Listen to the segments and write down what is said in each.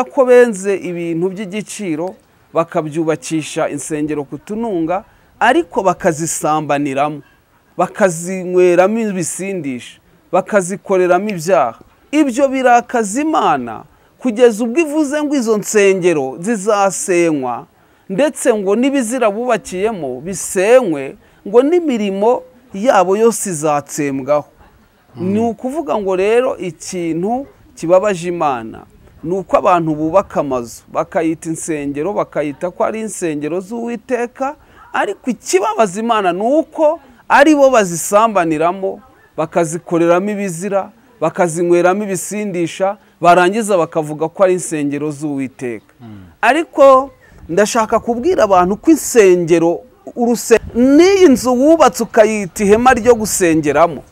ko benze ibintu by'igiciro bakabyubakisha insengero kutununga ariko bakazisambaniramo bakazinyweramo ibisindisha bakazikoreramo ibyaha. Ibyo birakaza Imana kugeza ubwo ivuze ngo izo nsengero zizasenywa ndetse ngo n'ibizira bubakiyemo bisenywe ngo n'imirimo yabo yose izatsembwaho. Ni ukuvuga ngo rero ikintu kibabaje Imana ni uko abantu bubaka amazu bakayita insengero bakayita ko ari insengero z'Uwiteka, ariko ikibabaza Imana ni uko ari bo bazisambaniramo bakazikoreramo ibizira bakazinyweramo ibisindisha barangiza bakavuga ko ari insengero z'Uwiteka. Ariko ndashaka kubwira abantu ko insengero n'iyi nzu wubatse ukayita ihema ryo gusengeramo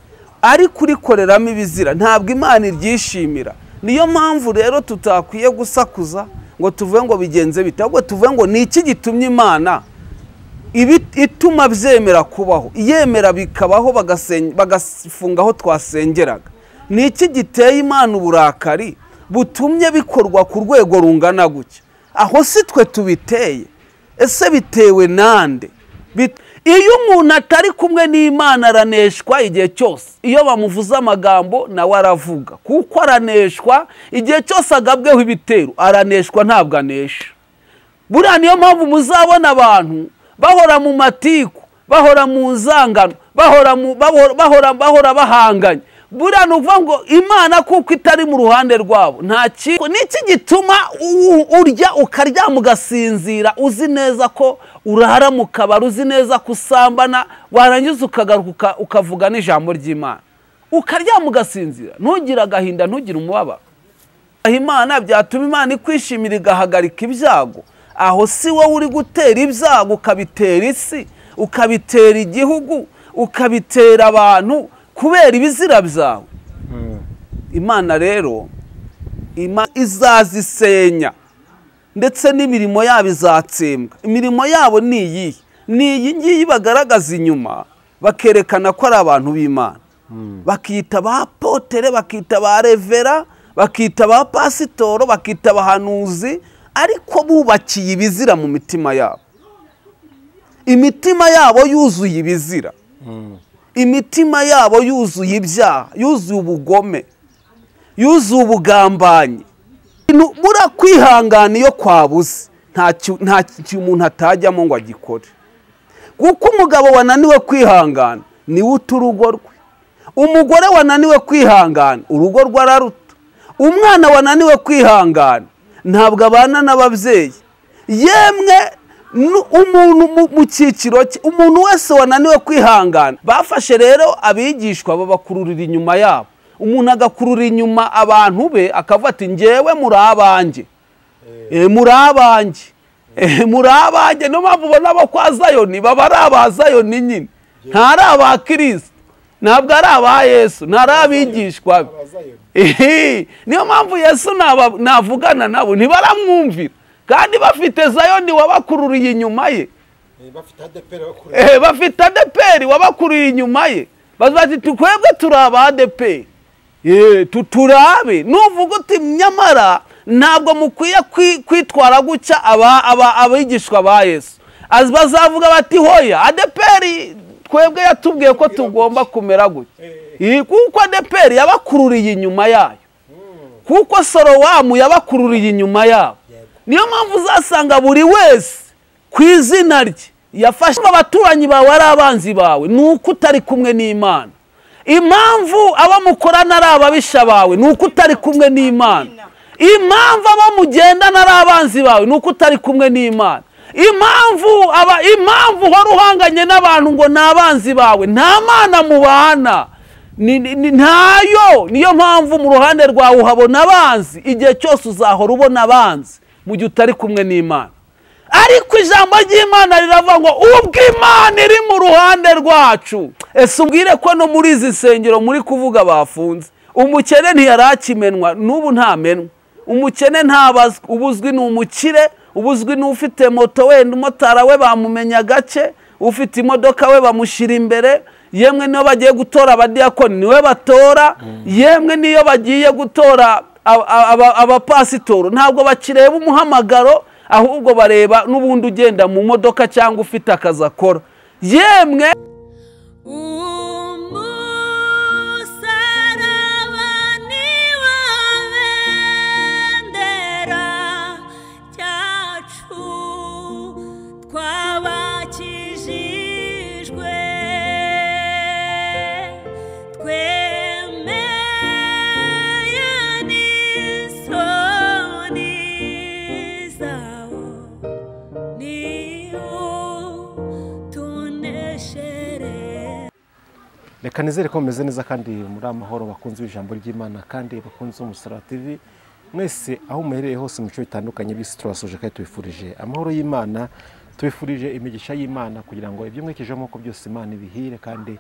ariko urikoreramo ibizira ntabwo Imana iryishimira. Niyo mpamvu rero tutakwiye gusakuza ngo tuvuge ngo bigenze bite, ahubwo tuvuge ngo ni iki gitumye Imana ituma byemera kubaho, yemera bikabaho bagafungaho twasengeraga. Ni iki giteye Imana uburakari butumye bikorwa ku rwego rungana gutya? Aho si twe tubiteye, ese bitewe nande? Iyo umuntu atari kumwe n'Imana araneshwa igihe cyose. Iyo bamuvuze amagambo nawe aravuga, kuko araneshwa igihe cyose agabweho ibitero, araneshwa ntabwo anesha. Buriya niyo mpamvu muzabona abantu bahora mu matiku, bahora mu nzangano, bahora bahanganye. Buriya ni ukuvuga ngo Imana kuko itari mu ruhande rwabo nta kintu. Niki gituma urya ukaryama ugasinzira uzi neza ko urara mu kabari, uzi neza ko usambana, warangiza ukagaruka ukavuga n'ijambo ry'Imana, ukaryama ugasinzira ntugire agahinda ntugire umubabaro? Imana byatuma Imana ikwishimira igahagarika ibyago. Aho si wowe uri gutera ibyago ukabitera isi, ukabitera igihugu, ukabitera abantu kubera ibizira byawe. Imana rero izazisenya ndetse n'imirimo yabo izatsembwa. Imirimo yabo ni iyi ngiyi bagaragaza inyuma bakerekana ko ari abantu b'Imana, bakita ba potere, bakita ba revera, bakita ba pasitoro, bakita abahanuzi, ariko bubakiye ibizira mu mitima yabo. Imitima yabo yuzuye ibizira, imitima yabo yuzuye ibyaha, yuzuye ubugome, yuzuye ubugambanyi. Bura kwihangana iyo kwabuze nta umuntu atajyamo ngo agikore, kuko umugabo wananiwe kwihangana niwe uta urugo rwe, umugore wananiwe kwihangana urugo rwe araruta, umwana wananiwe kwihangana ntabwo abana n'ababyeyi. Yemwe umuntu mu cyiciro cye, umuntu wese wananiwe kwihangana. Bafashe rero abigishwa babakururira inyuma yabo. Umuntu agakurura inyuma abantu be akavuga ati njyewe muri abanjye, muri abanjye, muri abanjye. Niyo mpamvu ubona abo kwa Zayoni baba ari aba Zayoni nyine, ntari aba Kristo, ntabwo ari aba Yesu, ntari abigishwa be. Niyo mpamvu Yesu navugana nabo ntibaramwumvira, kandi bafite Zayoni wabakururiye inyuma ye, bafite ADEPR wabakururiye inyuma ye. Bazati twebwe turi aba ADEPR, turabe. Nuvuga uti nyamara ntabwo mukwiye kwitwara gucya abigishwa ba Yesu, bazavuga bati hoya ADEPR twebwe yatubwiye ko tugomba kumera gutya, kuko ADEPR yabakururiye inyuma yayo, kuko Sorowamu yabakururiye inyuma yabo. Niyo mpamvu uzasanga buri wese ku izina rye yafashe abaturanyi bawe ari abanzi bawe, nuko utari kumwe n'Imana. Impamvu aba mukorana ari ababisha bawe nuko utari kumwe n'Imana. Impamvu aba mugendana ari abanzi bawe nuko utari kumwe n'Imana. Impamvu uhora uhanganye n'abantu ngo ni abanzi bawe, nta Mana mubana, ntayo. Niyo mpamvu mu ruhande rwawe uhabona abanzi, igihe cyose uzahora ubona abanzi mu gihe utari kumwe n'Imana. Ariko ijambo ry'Imana riravuga ngo ubwo Imana iri mu ruhande rwacu. Ese ubwire ko no muri izi nsengero muri kuvuga bafunze, umukene ntiyarakimenwa, n'ubu ntamenwa. Umukene ntabazwe, ubuzwi ni umukire, ubuzwi ni ufite moto, wenda umotara we bamumenya gake, ufite imodoka we bamushyira imbere. Yemwe niyo bagiye gutora abadiyakoni niwe batora, yemwe niyo bagiye gutora abapasitoro ntabwo bakireba umuhamagaro, ahubwo bareba n'ubundi ugenda mu modoka cyangwa ufite akazi akora. Yemwe reka nizere ko mumeze neza kandi muri amahoro bakunze ijambo ry'Imana kandi bakunze Umusaraba TV mwese aho muherereye hose mu bice bitandukanye bisi turasoje kandi tubifurije amahoro y'Imana, tubifurije imigisha y'Imana kugira ngo ibyo mwekejemo ko byose Imana ibihire kandi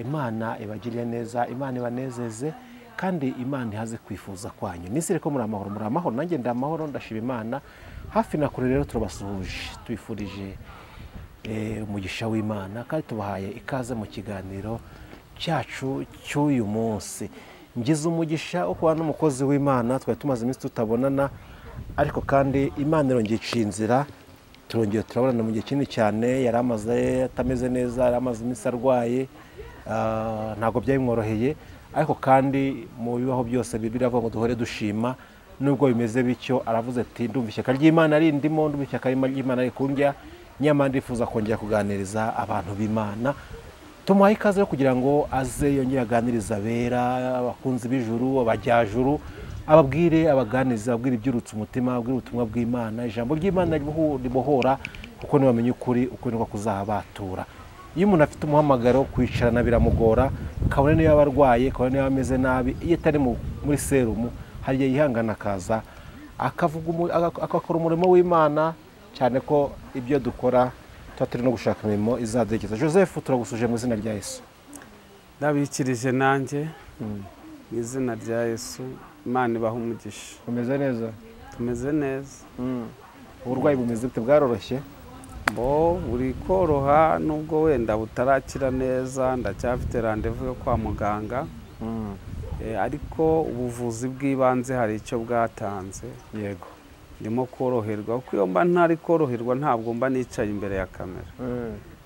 Imana ibagiriye neza, Imana ibanezeze kandi Imana ihaze kwifuza kwanyu. Nizere ko muri amahoro nanjye ndi amahoro ndashima Imana. Hafi na kure rero turabasuhuje tubifurije umugisha w'Imana kandi tubahaye ikaze mu kiganiro cyacu cy'uyu munsi. Ngize umugisha wo kuba n'umukozi w'Imana, twari tumaze iminsi tutabonana, ariko kandi Imana irongeye inzira turongeye turabonana mu gihe kinini cyane. Yari amaze atameze neza, yari amaze iminsi arwaye, ntabwo byabimworoheye, ariko kandi mu bibaho byose biravuga ngo duhore dushima. Nubwo bimeze bityo aravuze ati ndumva ishyaka ry'Imana rindimo, ndumva ishyaka ry'Imana rikundya, nyamara ndifuza kongera kuganiriza abantu b'Imana. Tumuhaye ikaze yo kugira ngo aze yongere aganiriza abera, abakunzi b'ijuru, abajyajuru, ababwire abaganiriza, ababwire ibyurutse umutima, ababwire ubutumwa bw'Imana. Ijambo ry'Imana ribohora kuko niwamenye ukuri niko kuzahabatura. Iyo umuntu afite umuhamagaro kwicarana biramugora, kabone niyo yaba arwaye, kabone niyo yaba ameze nabi, iyo atari muri serumu hari igihe yihangana akaza akakora umurimo w'Imana, cyane ko ibyo dukora tuba turi no gushaka imirimo izaduherekeza. Joseph, turagusuje mu izina rya Yesu. ndabikirije nanjye mu izina rya Yesu. Imana ibaha umugisha. Umeze neza? Tumeze neza. Uburwayi bumeze bute? Bwaroroshye? Buri koroha nubwo wenda butarakira neza, ndacyafite randevu yo kwa muganga, ariko ubuvuzi bw'ibanze hari icyo bwatanze. Yego, ndimo koroherwa kuko iyo mba ntari koroherwa ntabwo mba nicaye imbere ya kamera.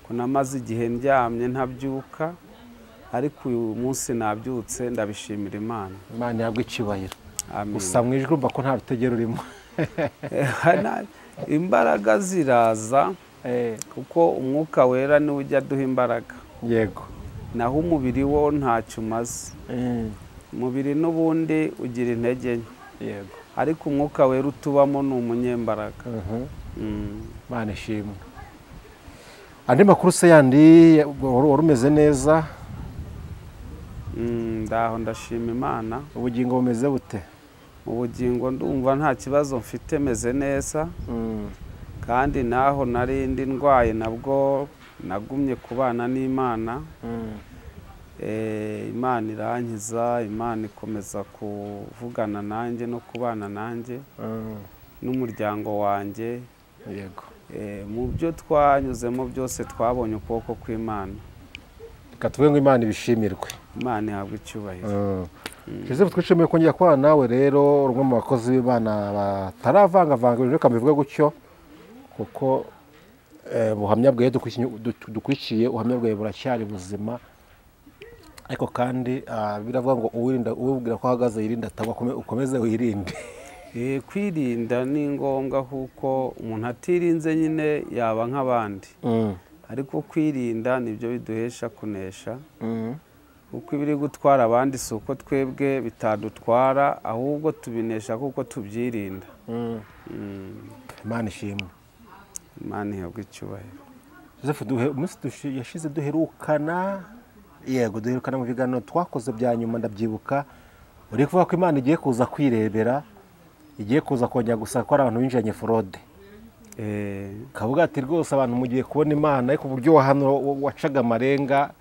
Ko namaze igihe ndyamye ntabyuka, ariko uyu munsi nabyutse ndabishimira Imana. Imana yabwo icyubahiro. Amen. Gusa mu ijwi urumva ko nta rutegero urimo. Imbaraga ziraza kuko umwuka wera niwe ujya aduha imbaraga. Yego. Naho umubiri wo ntacyo umaze. Umubiri n'ubundi ugira intege nke. Yego. Ariko umwuka wera utubamo ni umunyembaraga. Imana ishimwe. Andi makuru se yandi wari umeze neza? Ndaho ndashima Imana. Ubugingo bumeze bute? Mu bugingo ndumva nta kibazo mfite, meze neza. Kandi naho narindi ndwaye nabwo nagumye kubana n'Imana. Imana irankiza, Imana ikomeza kuvugana nanjye no kubana nanjye n'umuryango wanjye. Yego. Mu byo twanyuzemo byose twabonye ukuboko kw'Imana. Reka tuvuge ngo Imana ibishimirwe. Imana ihabwe icyubahiro. Joseph, twishimiye kongera kubana nawe rero, rumwe mu bakozi b'Imana bataravangavanga ibintu, reka mbivuge gutyo kuko ubuhamya bwawe dukurikiye, ubuhamya bwawe buracyari buzima, ariko kandi biravuga ngo uwibwira ko ahagaze yirinda atagwa, ukomeze wirinde. Kwirinda ni ngombwa kuko umuntu atirinze nyine yaba nk'abandi, ariko kwirinda nibyo biduhesha kunesha. Kuko ibiri gutwara abandi si uko twebwe bitadutwara, ahubwo tubinesha kuko tubyirinda. Imana ishimwe. Imana ihabwe icyubahiro. Joseph, umunsi yashize duherukana, yego duherukana mu biganiro twakoze bya nyuma ndabyibuka, uri kuvuga ko Imana igiye kuza kwirebera, igiye kuza kongera gusaka ko ari abantu binjiranye forode. Kavuga ati rwose abantu mugiye kubona Imana, ariko uburyo wacaga amarenga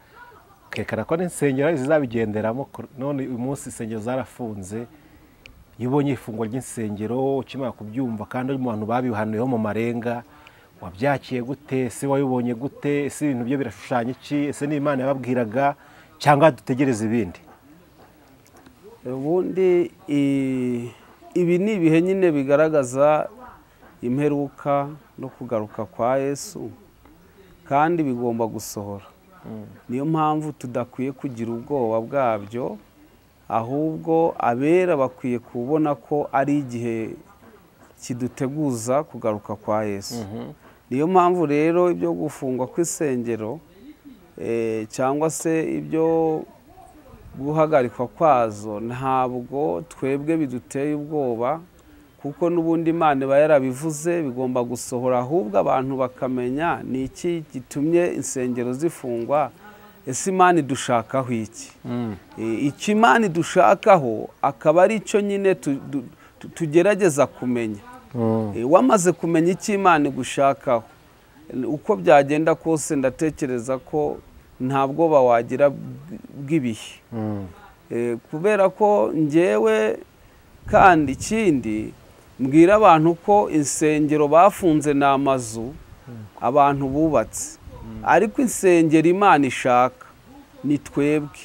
kekara ko n'insengero zizabigenderamo. None uyu munsi insengero zarafunze. Iyo ubonye ifungwa ry'insengero ukimara kubyumva kandi ari mu bantu babihanuyeho mu marenga, wabyakiye gute? Ese wabibonye gute? Ese ibintu byo birashushanya iki? Ese ni Imana yababwiraga cyangwa dutegereze ibindi? ubundi ibi ni ibihe nyine bigaragaza imperuka no kugaruka kwa Yesu kandi bigomba gusohora. Niyo mpamvu tudakwiye kugira ubwoba bwabyo, ahubwo abera bakwiye kubona ko ari igihe kiduteguza kugaruka kwa Yesu. Niyo mpamvu rero ibyo gufungwa kw'isengero cyangwa se ibyo guhagarikwa kwazo ntabwo twebwe biduteye ubwoba, kuko n'ubundi Imana iba yarabivuze bigomba gusohora, ahubwo abantu bakamenya ni iki gitumye insengero zifungwa. Ese Imana idushakaho iki? Icyo Imana idushakaho akaba ari cyo nyine tugerageza kumenya. Wamaze kumenya icyo Imana igushakaho, uko byagenda kose ndatekereza ko nta bwoba wagira bw'ibihe, kubera ko njyewe kandi ikindi mbwira abantu ko insengero bafunze ni amazu abantu bubatse, ariko insengero Imana ishaka ni twebwe.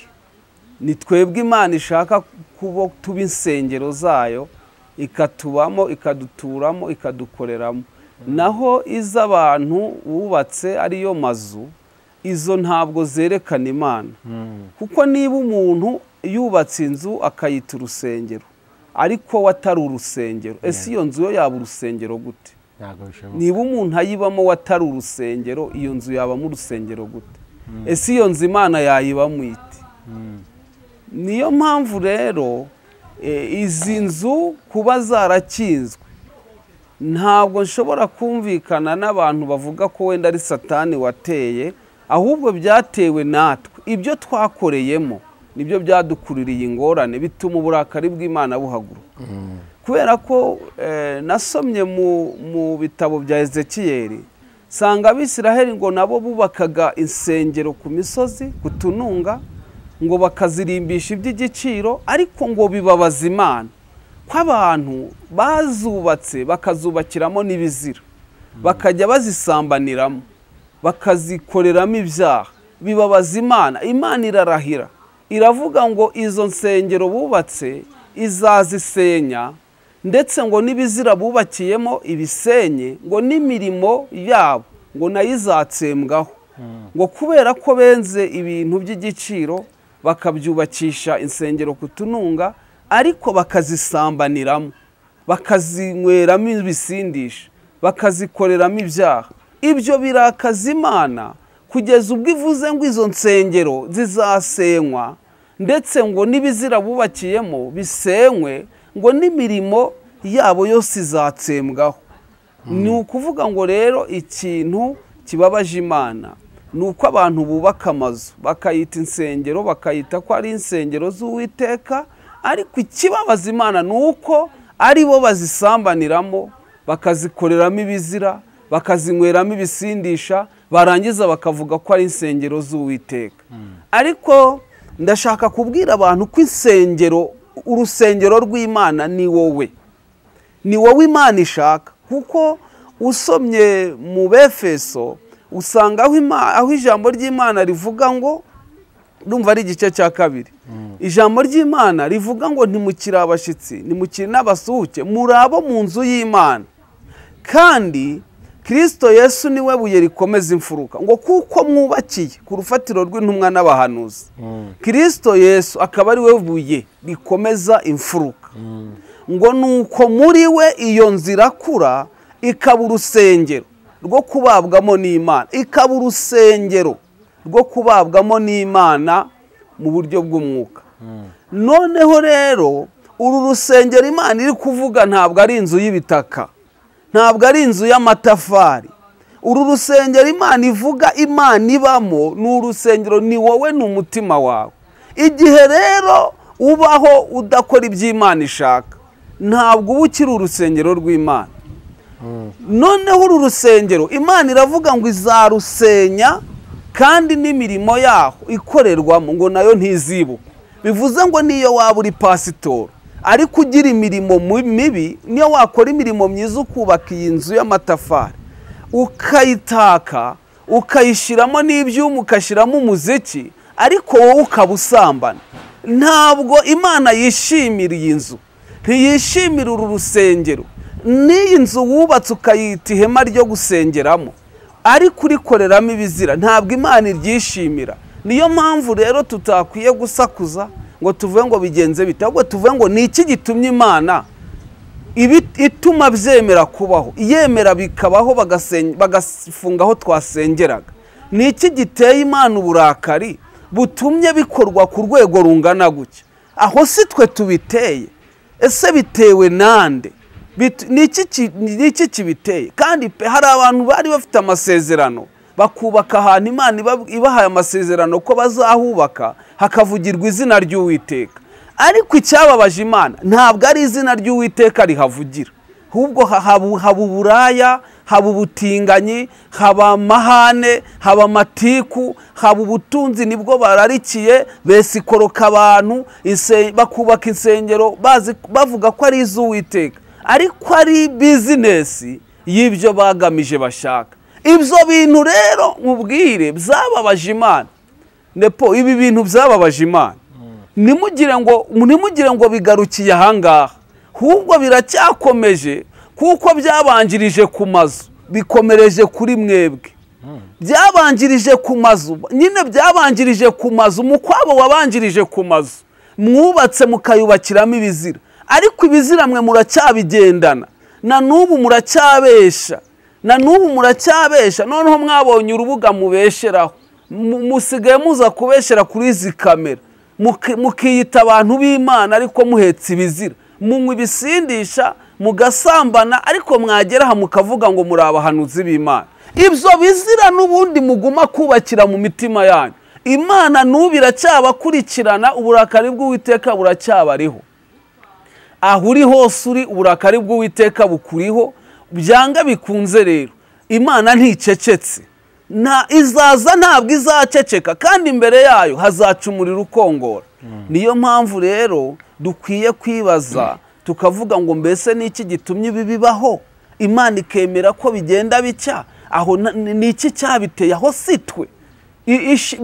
Ni twebwe Imana ishaka kuba tuba insengero zayo, ikatubamo, ikaduturamo, ikadukoreramo. Naho iz'abantu bubatse ariyo mazu, izo ntabwo zerekana Imana. Kuko niba umuntu yubatse inzu akayita urusengero ariko watari urusengero, ese iyo nzu yo yaba urusengero gute? Niba umuntu ayibamo watari urusengero, iyo nzu yabamo urusengero gute? Ese iyo nzu Imana yayibamo ite? Niyo mpamvu rero izi nzu kuba zarakinzwe, ntabwo nshobora kumvikana n'abantu bavuga ko wenda ari Satani wateye, ahubwo byatewe natwe. Ibyo twakoreyemo nibyo byadukuririye ingorane, bituma uburakari bw'Imana buhaguruka. Kubera ko nasomye mu bitabo bya Ezekiyeli, sanga Abisiraheli ngo nabo bubakaga insengero ku misozi, ku tununga, ngo bakazirimbisha iby'igiciro, ariko ngo bibabaza Imana ko abantu bazubatse bakazubakiramo n'ibizira, bakajya bazisambaniramo, bakazikoreramo ibyaha. Bibabaza Imana. Imana irarahira, iravuga ngo izo nsengero bubatse izazisenya, ndetse ngo n'ibizira bubakiyemo ibisenye, ngo n'imirimo yabo ngo nayo izatsembwaho. Ngo kubera ko benze ibintu by'igiciro bakabyubakisha insengero ku tununga, ariko bakazisambaniramo, bakazinyweramo ibisindisha, bakazikoreramo ibyaha. Ibyo birakaza Imana kugeza ubwo ivuze ngo izo nsengero zizasenywa, ndetse ngo n'ibizira bubakiyemo bisenywe, ngo n'imirimo yabo yose izatsembwaho. Ni ukuvuga ngo rero ikintu kibabaje Imana ni uko abantu bubaka amazu bakayita insengero, bakayita ko ari insengero z'Uwiteka, ariko ikibabaza Imana ni uko ari bo bazisambaniramo, bakazikoreramo ibizira, bakazinyweramo ibisindisha, barangiza bakavuga ko ari insengero z'Uwiteka. Ariko ndashaka kubwira abantu ko insengero, urusengero rw'Imana ni wowe. Ni wowe Imana ishaka, kuko usomye mu Befeso usanga aho ijambo ry'Imana rivuga ngo, ndumva ari igice cya 2, ijambo ry'Imana rivuga ngo ntimukiri abashyitsi, ntimukiri n'abasuhuke, muri abo mu nzu y'Imana, kandi Kristo Yesu niwe buye rikomeza imfuruka. Ngo kuko mwubakiye ku rufatiro rw'intumwa n'abahanuzi, Kristo Yesu akaba ari we buye rikomeza imfuruka. Ngo nuko muri we iyo nzira kura ikaba urusengero rwo kubabwamo n'Imana, ikaba urusengero rwo kubabwamo n'Imana mu buryo bw'umwuka. Noneho rero uru rusengero Imana iri kuvuga ntabwo ari inzu y'ibitaka, ntabwo ari inzu y'amatafari. Uru rusengero Imana ivuga Imana ibamo ni urusengero, ni wowe, ni umutima wawe. Igihe rero ubaho udakora iby'Imana ishaka, ntabwo uba ukiri urusengero rw'Imana. Noneho uru rusengero Imana iravuga ngo izarusenya, kandi n'imirimo yaho ikorerwamo ngo nayo ntizibukwa. Bivuze ngo niyo waba uri pasitori ariko ugira imirimo mibi, niyo wakora imirimo myiza ukubaka iyi nzu y'amatafari, ukayitaka, ukayishyiramo n'ibyuma, ukashyiramo umuziki, ariko wowe ukaba usambana, ntabwo imana yishimira iyi nzu, ntiyishimira uru rusengero. n'iyi nzu wubatse ukayita ihema ryo gusengeramo ariko urikoreramo ibizira, ntabwo imana iryishimira. niyo mpamvu rero tutakwiye gusakuza ngo tuvuge ngo bigenze bite, ahubwo tuvuge ngo ni iki gitumye imana ituma byemera kubaho, yemera bikabaho, bagafunga aho twasengeraga. ni iki giteye imana uburakari butumye bikorwa ku rwego rungana gutya? aho si twe tubiteye, ese bitewe nande? ni iki kibiteye? kandi hari abantu bari bafite amasezerano bakubaka ahantu imana ibahaye amasezerano ko bazahubaka hakavugirwa izina ry'Uwiteka, ariko icyababaje imana ntabwo ari izina ry'Uwiteka rihavugira, ahubwo haba uburaya, haba ubutinganyi, haba amahane, haba amatiku, haba ubutunzi. nibwo bararikiye besikoroka abantu, bakubaka insengero bavuga ko ari iz'Uwiteka, ariko ari bizinesi y'ibyo bagamije bashaka. ibyo bintu rero mubwire byababaje imana. nepo ibi bintu byababaje imana. nimugire ngo bigarukiye ahangaha, ahubwo biracyakomeje, kuko byabanjirije ku mazu bikomereje kuri mwebwe. byabanjirije ku mazu, nyine byabanjirije ku mazu, mukwabo wabanjirije ku mazu, mwubatse mukayubakiramo ibizira, ariko ibizira mwe muracyabigendana, na n'ubu muracyabesha, noneho mwabonye urubuga mubesheraho, musigaye muza kubeshera kuri izi kamera, mukiyita abantu b'Imana ariko muhetse ibizira, munywa ibisindisha, mugasambana, ariko mwagera aha mukavuga ngo muri abahanuzi b'Imana. ibyo bizira n'ubundi muguma kubakira mu mitima yanyu, Imana n'ubu iracyabakurikirana, uburakari bw'Uwiteka buracyabariho. aho uri hose uri, uburakari bw'Uwiteka bukuriho, byanga bikunze rero Imana nticecetse, izaza ntabwo izaceceka, kandi imbere yayo hazaca umuriro ukongora. niyo mpamvu rero dukwiye kwibaza tukavuga ngo mbese ni iki gitumye ibi bibaho, Imana ikemera ko bigenda bicya? aho ni iki cyabiteye? aho si twe.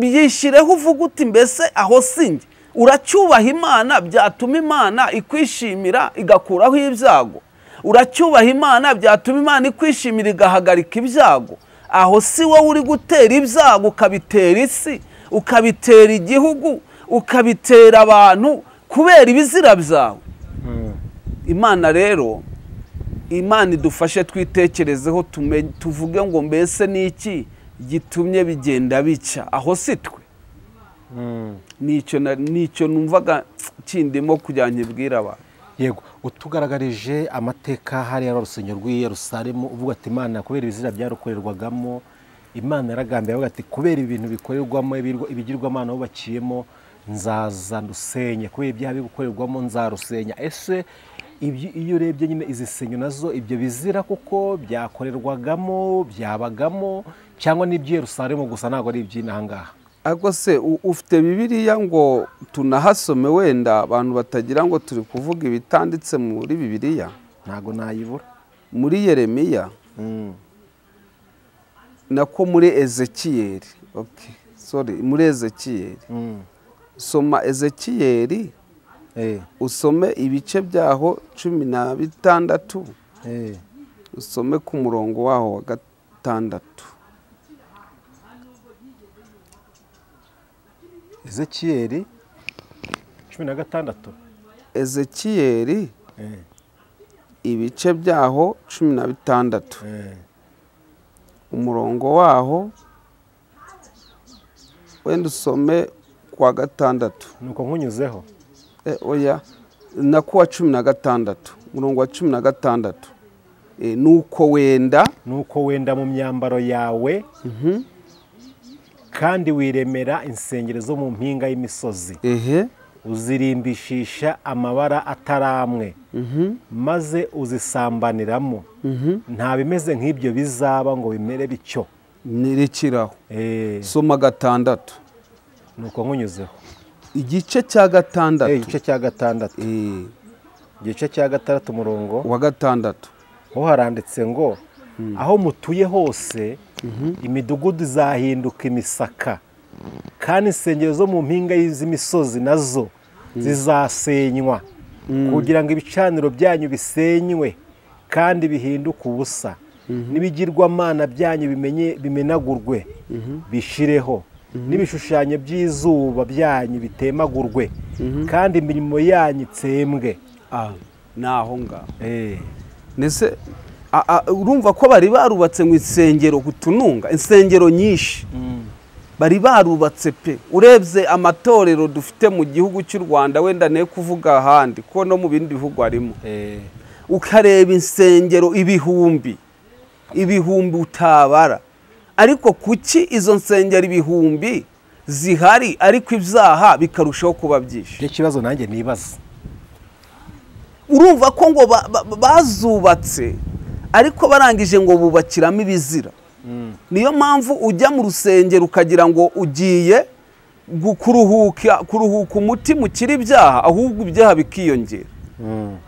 yishyireho uvuga uti mbese aho si njye. uracyubaha Imana byatuma Imana ikwishimira igakuraho ibyago? uracyubaha Imana byatuma Imana ikwishimira igahagarika ibyago? aho si wowe uri gutera ibyago, ukabitera isi, ukabitera igihugu, ukabitera abantu kubera ibizira byawe. Imana rero, Imana idufashe twitekerezeho, tuvuge ngo mbese ni iki gitumye bigenda bica? aho si twe. nicyo numvaga kindimo kugira ngo nkibwire abantu. yego, utugaragarije amateka hariya urusengero rw'i Yerusalemu, uvuga ati Imana kubera ibizira byarukorerwagamo, Imana yaragambiye avuga ati kubera ibintu bikorerwamo ibigirwamana bubakiyemo nzaza ndusenye, kubera ibyaha bigukorerwamo nzarusenya. ese iyo urebye nyine izi nsengero nazo ibyo bizira kuko byakorerwagamo, byabagamo, cyangwa n'iby'i Yerusalemu gusa ntabwo ari iby'inaha ngaha? ariko se ufite Bibiliya ngo tunahasome, wenda abantu batagira ngo turi kuvuga ibitanditse muri Bibiliya? ntabwo nayibura. muri Yeremiya nako muri Ezekiyeli, muri Ezekiyeli, soma Ezekiyeli, usome ibice byaho 16, usome ku murongo waho wa 6. Ezekiyeli 16. Ezekiyeli ibice byaho 16, umurongo waho wenda usome kwa 6. nuko nkunyuzeho oya nako wa 16, umurongo wa 16. nuko wenda mu myambaro yawe kandi wiremera insengero zo mu mpinga y'imisozi, uzirimbishisha amabara ataramwe, maze uzisambaniramo. nta bimeze nk'ibyo bizaba ngo bimere bityo. nirikiraho. soma 6. nuko nkunyuzeho igice cya 6. igice cya 6. igice cya 6 umurongo wa 6. ho haranditse ngo aho mutuye hose imidugudu izahinduka imisaka, kandi insengero zo mu mpinga y'imisozi nazo zizasenywa kugira ngo ibicaniro byanyu bisenywe kandi bihinduke ubusa n'ibigirwamana byanyu bimenagurwe bishireho n'ibishushanyo by'izuba byanyu bitemagurwe kandi imirimo yanyu itsembwe. naho ngaho nese urumva ko bari barubatse mu insengero kutununga insengero nyinshi bari barubatse pe. Urebye amatorero dufite mu gihugu cy'u Rwanda, wenda ne kuvuga ahandi ko no mu bindi bihugu harimo, ukareba insengero ibihumbi utabara, ariko kuki izo nsengero ibihumbi zihari ariko ibyaha bikarushaho kuba byinshi? Icyo kibazo nanjye nibaza. Urumva ko ngo bazubatse ariko barangije ngo bubakiramo ibizira. Niyo mpamvu ujya mu rusengero ukagira ngo ugiye kuruhuka umutima ukiri ibyaha, ahubwo ibyaha bikiyongera.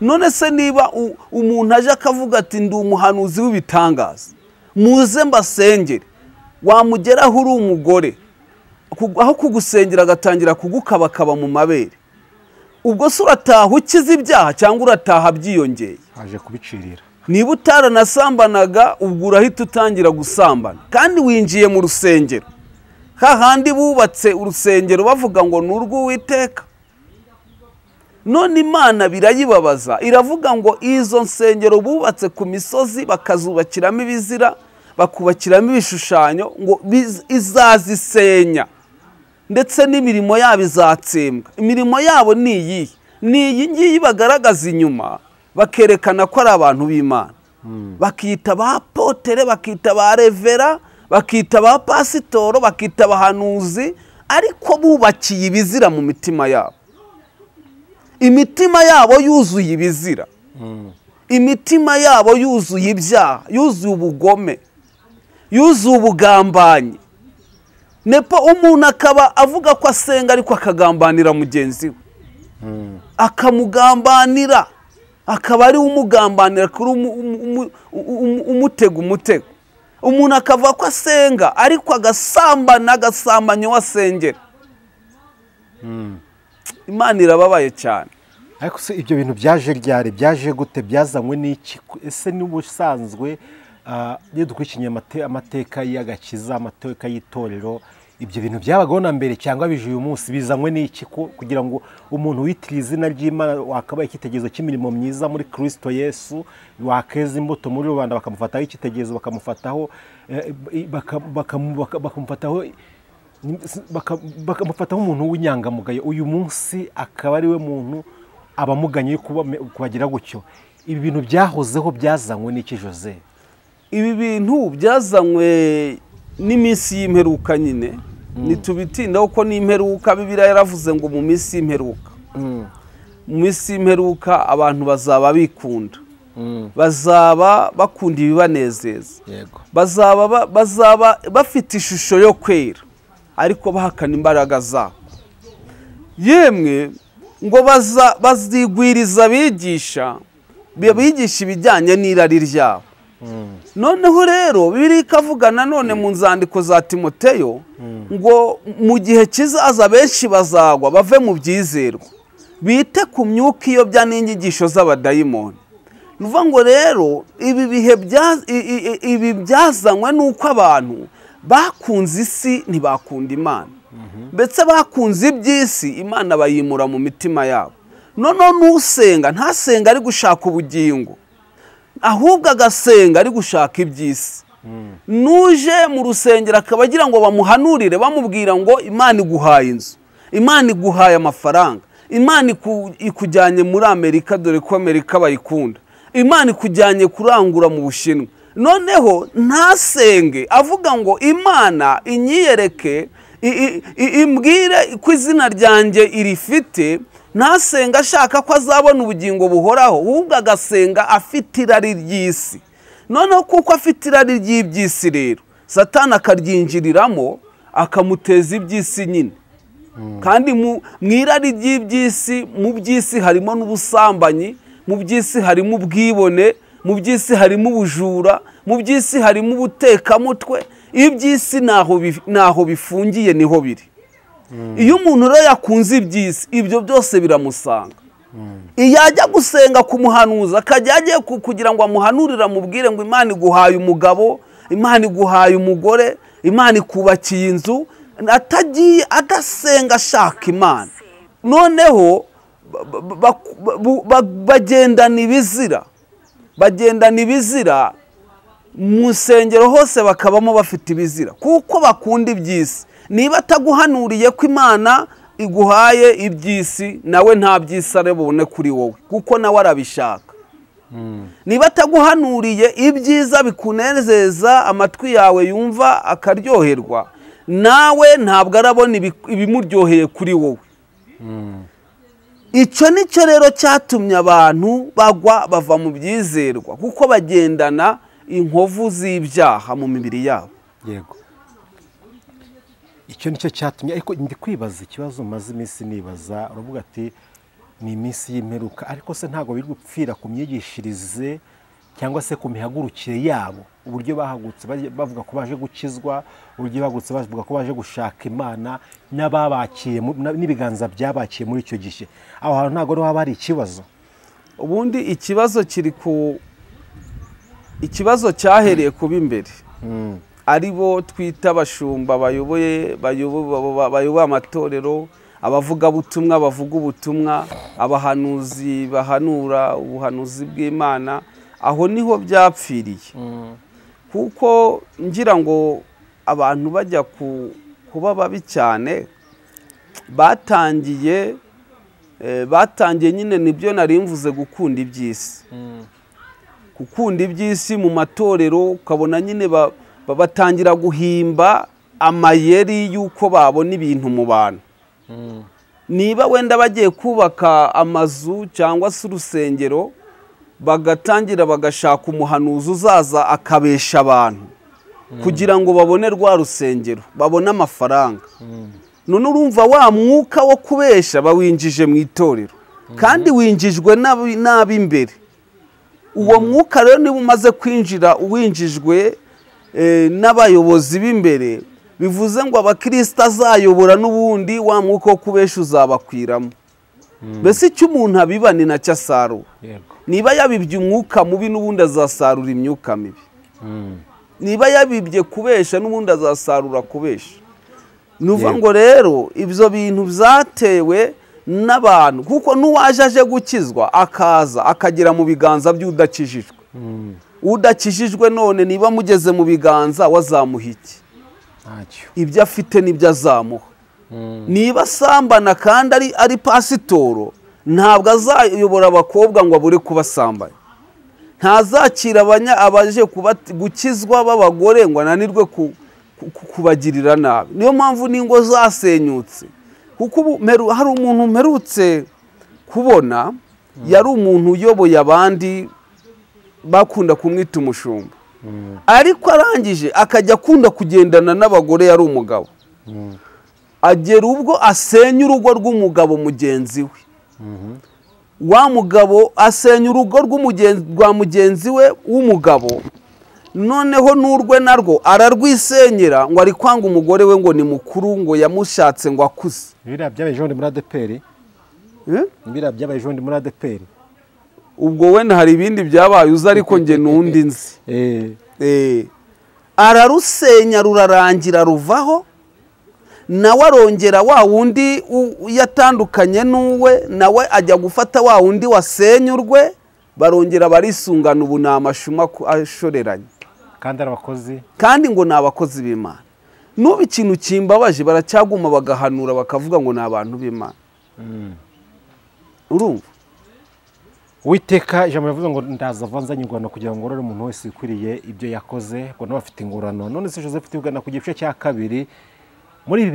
None se niba umuntu aje akavuga ati ndi umuhanuzi w'ibitangaza, muze mbasengere, wamugeraho uri umugore, aho kugusengera agatangira kugukabakaba mu mabere, ubwo se urataha ukize ibyaha cyangwa urataha byiyongeye? Aje kubicirira. Niba utaranasambanaga ubwo urahita utangira gusambana, kandi winjiye mu rusengero hahandi bubatse urusengero bavuga ngo ni urw'Uwiteka. None Imana birayibabaza, iravuga ngo izo nsengero bubatse ku misozi bakazubakiramo ibizira, bakubakiramo ibishushanyo, ngo izazisenya ndetse n'imirimo yabo izatsembwa. Imirimo yabo ni iyi ngiyi bagaragaza inyuma, bakerekana ko ari abantu b'Imana, bakita ba potere, bakita ba revera, bakita ba pasitoro, bakita abahanuzi, ariko bubakiye ibizira mu mitima yabo. Imitima yabo yuzuye ibizira, imitima yabo yuzuye ibyaha, yuzuye ubugome, yuzuye ubugambanyi. Nepo umuntu akaba avuga ko asenga ariko akagambanira mugenzi we, akamugambanira, akaba ari umugambanira kuri umutego. Umuntu akavuga ko asenga ariko agasambanya wasengera. Imana irababaye cyane. Ariko se ibyo bintu byaje ryari, byaje gute, byazanywe n'iki? Ese n'ubusanzwe iyo dukurikiye amateka y'agakiza, amateka y'itorero, ibyo bintu byabagaho na mbere cyangwa bije uyu munsi? Bizanywe n'iki kugira ngo umuntu witira izina ry'Imana wakabaye icyitegererezo cy'imirimo myiza muri Kristo Yesu, wakeza imbuto muri rubanda bakamufataho icyitegererezo, bakamufataho umuntu w'inyangamugayo, uyu munsi akaba ari we muntu abamuganye kubagira gutyo? Ibi bintu byahozeho, byazanywe n'iki Jose? Ibi bintu byazanywe n'iminsi y'imperuka nyine. Nitubitindaho ko n'imperuka Bibiliya yaravuze ngo mu minsi y'imperuka, mu minsi y'imperuka abantu bazaba bikunda, bazaba bakunda ibibanezeza, bazaba bafite ishusho yo kwera ariko bahakana imbaraga zabo. Yemwe ngo bazigwiriza bigisha ibijyanye n'irari ryabo. Noneho rero Bibiliya ikavuga nanone mu nzandiko za Timoteyo ngo mu gihe kizaza benshi bazagwa bave mu byizerwa, bite ku myuka iyobya n'inyigisho z'abadayimoni. Nuvuga ngo rero ibi byazanywe n'uko abantu bakunze isi ntibakunda Imana, ndetse bakunze iby'isi, Imana bayimura mu mitima yabo. Noneho n'usenga ntasenga ari gushaka ubugingo, ahubwo agasenga ari gushaka iby'isi. Nuje mu rusengero akaba agira ngo bamuhanurire bamubwira ngo Imana iguhaye inzu, Imana iguhaye amafaranga, Imana ikujyanye muri Amerika dore ko Amerika bayikunda, Imana ikujyanye kurangura mu Bushinwa. Noneho ntasenge avuga ngo Imana inyiyereke, imbwire ko izina ryanjye irifite. Ntasenga ashaka ko azabona ubugingo buhoraho, ahubwo agasenga afite irari ry'isi. Noneho kuko afite irari ry'iby'isi rero, Satani akaryinjiriramo akamuteza iby'isi nyine. Kandi mu irari ry'iby'isi, mu by'isi harimo n'ubusambanyi, mu by'isi harimo ubwibone, mu by'isi harimo ubujura, mu by'isi harimo ubutekamutwe. Iby'isi naho bifungiye niho biri. iyo umuntu rero yakunze iby'isi ibyo byose biramusanga. iyo ajya gusenga kumuhanuza akajya agiye kugira ngo amuhanurire amubwire ngo Imana iguhaye umugabo, Imana iguhaye umugore, Imana ikubakiye inzu, atagiye adasenga ashaka Imana, noneho bagendana ibizira mu nsengero hose, bakabamo bafite ibizira kuko bakunda iby'isi. niba ataguhanuriye ko Imana iguhaye iby'isi, nawe nta by'isi arabone kuri wowe kuko nawe arabishaka. niba ataguhanuriye ibyiza bikunezeza amatwi yawe yumva akaryoherwa, nawe ntabwo arabona ibimuryoheye kuri wowe. icyo nicyo rero cyatumye abantu bagwa bava mu byizerwa, kuko bagendana inkovu z'ibyaha mu mibiri yabo. Yego, icyo nicyo cyatumye. Ariko ndi kwibaza ikibazo maze iminsi nibaza, uravuga ati ni iminsi y'imperuka, ariko se ntabwo biri gupfira ku myigishirize cyangwa se ku mihagurukire yabo, uburyo bahagutse bavuga ko baje gukizwa, uburyo bahagutse bavuga ko baje gushaka Imana, n'ababakiye n'ibiganza byabakiye muri icyo gihe. aho hantu ntabwo haba hari ikibazo. Ubundi ikibazo cyahereye kuba imbere, ari bo twita abashumba bayoboye amatorero, abavugabutumwa bavuga ubutumwa, abahanuzi bahanura ubuhanuzi bw'Imana. aho niho byapfiriye, kuko ngira ngo abantu bajya kuba babi cyane, batangiye nyine nibyo nari mvuze, gukunda iby'isi. gukunda iby'isi mu matorero, ukabona nyine batangira guhimba amayeri y'uko babona ibintu mu bantu. niba wenda bagiye kubaka amazu cyangwa se urusengero, bagatangira bagashaka umuhanuzi uzaza akabesha abantu kugira ngo babone rwa rusengero, babone amafaranga. none urumva wa mwuka wo kubesha bawinjije mu itorero, kandi winjijwe n'ab'imbere. uwo mwuka rero niba umaze kwinjira, winjijwe n'abayobozi b'imbere, bivuze ngo abakristo azayobora n'ubundi wa mwuka wo kubesha uzabakwiramo. mbese icyo umuntu abiba ni nacyo asarura. niba yabibye umwuka mubi, n'ubundi azasarura imyuka mibi. niba yabibye kubesha, n'ubundi azasarura kubesha. nuvuga ngo rero ibyo bintu byatewe n'abantu, kuko n'uwaje aje gukizwa akaza akagera mu biganza by'udakijijwe. udakijijwe none niba mugeze mu biganza, wazamuha iki? ibyo afite nibyo azamuha. niba asambana kandi ari pasitoro, ntabwo azayobora abakobwa ngo abure kubasambanya. ntazakira abaje gukizwa b'abagore ngo ananirwe kubagirira nabi. niyo mpamvu n'ingo zasenyutse, kuko hari umuntu mperutse kubona, yari umuntu uyoboye abandi, bakunda kumwita umushumba, ariko arangije akajya akunda kugendana n'abagore. yari umugabo, agera ubwo asenya urugo rw'umugabo mugenzi we. wa mugabo asenya urugo rwa mugenzi we w'umugabo, noneho n'urwe narwo ararwisenyera, ngo ari kwanga umugore we ngo ni mukuru, ngo yamushatse ngo akuze. biriya byabaye ejo muri ADPR. biriya byabaye ejo muri ADPR. ubwo wenda hari ibindi byabaye uzi, ariko njye n'undi nzi. ararusenya rurarangira, ruvaho. nawe arongera wa wundi yatandukanye n'uwe, nawe ajya gufata wa wundi wasenyurwe, barongera barisungana. ubu ni amashuma ashoreranye, kandi ngo ni abakozi b'Imana. n'ubu ikintu kimbabaje, baracyaguma bagahanura bakavuga ngo ni abantu b'Imana. urumva? Uwiteka ijambo rivuze ngo ndaza avanzanye ingorano kugira ngo ngorore umuntu wese wikwiriye ibyo yakoze, ngo nawe afite ingorano. none se Joseph tuvugana ku gice cya kabiri, muri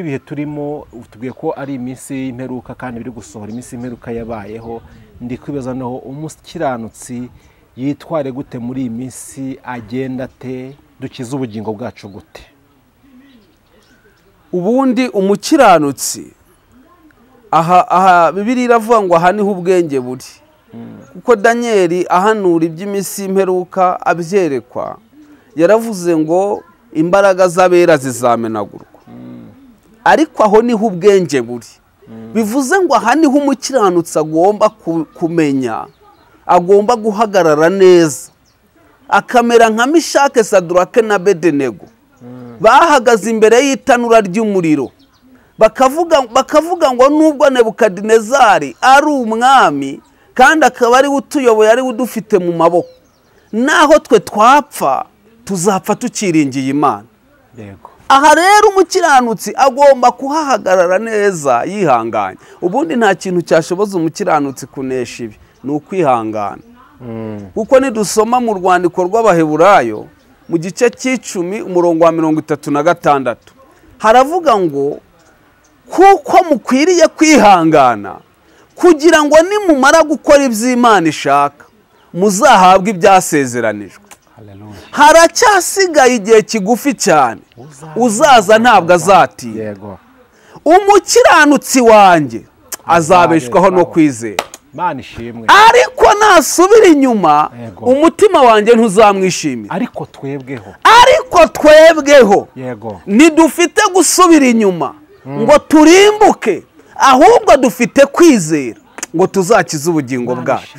bihe turimo, tubwiye ko ari iminsi y'imperuka kandi biri gusohora iminsi y'imperuka yabayeho. ndi kwibaza naho umukiranutsi yitware gute muri iyi minsi, agenda ate, dukize ubugingo bwacu gute? ubundi umukiranutsi, aha Bibiliya iravuga ngo aha niho ubwenge buri. kuko Daniel ahanura iby'iminsi y'imperuka abyerekwa, yaravuze ngo imbaraga z'abera zizamenagurwa, ariko aho niho ubwenge buri. Bivuze ngo aha niho umukiranutsi agomba kumenya, agomba guhagarara neza, akamera nka Mishake, Sadurake na Abedenego bahagaze imbere y'itanura ry'umuriro, bakavuga ngo nubwo Nebukadinezari ari umwami kandi akaba ari utuyoboye, ari udufite mu maboko, naho twe twapfa tuzapfa tukiringiye Imana. Yego. Aha rero umukiranutsi agomba kuhahagarara neza yihanganye. Ubundi nta kintu cyashoboza umukiranutsi kunesha ibi, ni ukwihangana. Kuko nidusoma mu rwandiko rw'Abaheburayo mu gice c'10 umurongo wa 36 haravuga ngo kuko mukwiriye kwihangana kugira ngo nimumara gukora iby'Imana ishaka muzahabwe ibyasezeranijwe. Haracyasigaye igihe kigufi cyane, uzaza ntabwo azatinda. Yego. Umukiranutsi wanjye azabeshwaho no kwizera. Imana ishimwe. Ariko nasubira inyuma, umutima wanjye ntuzamwishimira. Ariko twebweho. Yego. Nidufite gusubira inyuma ngo turimbuke, ahubwo dufite kwizera ngo tuzakize ubugingo bwacu.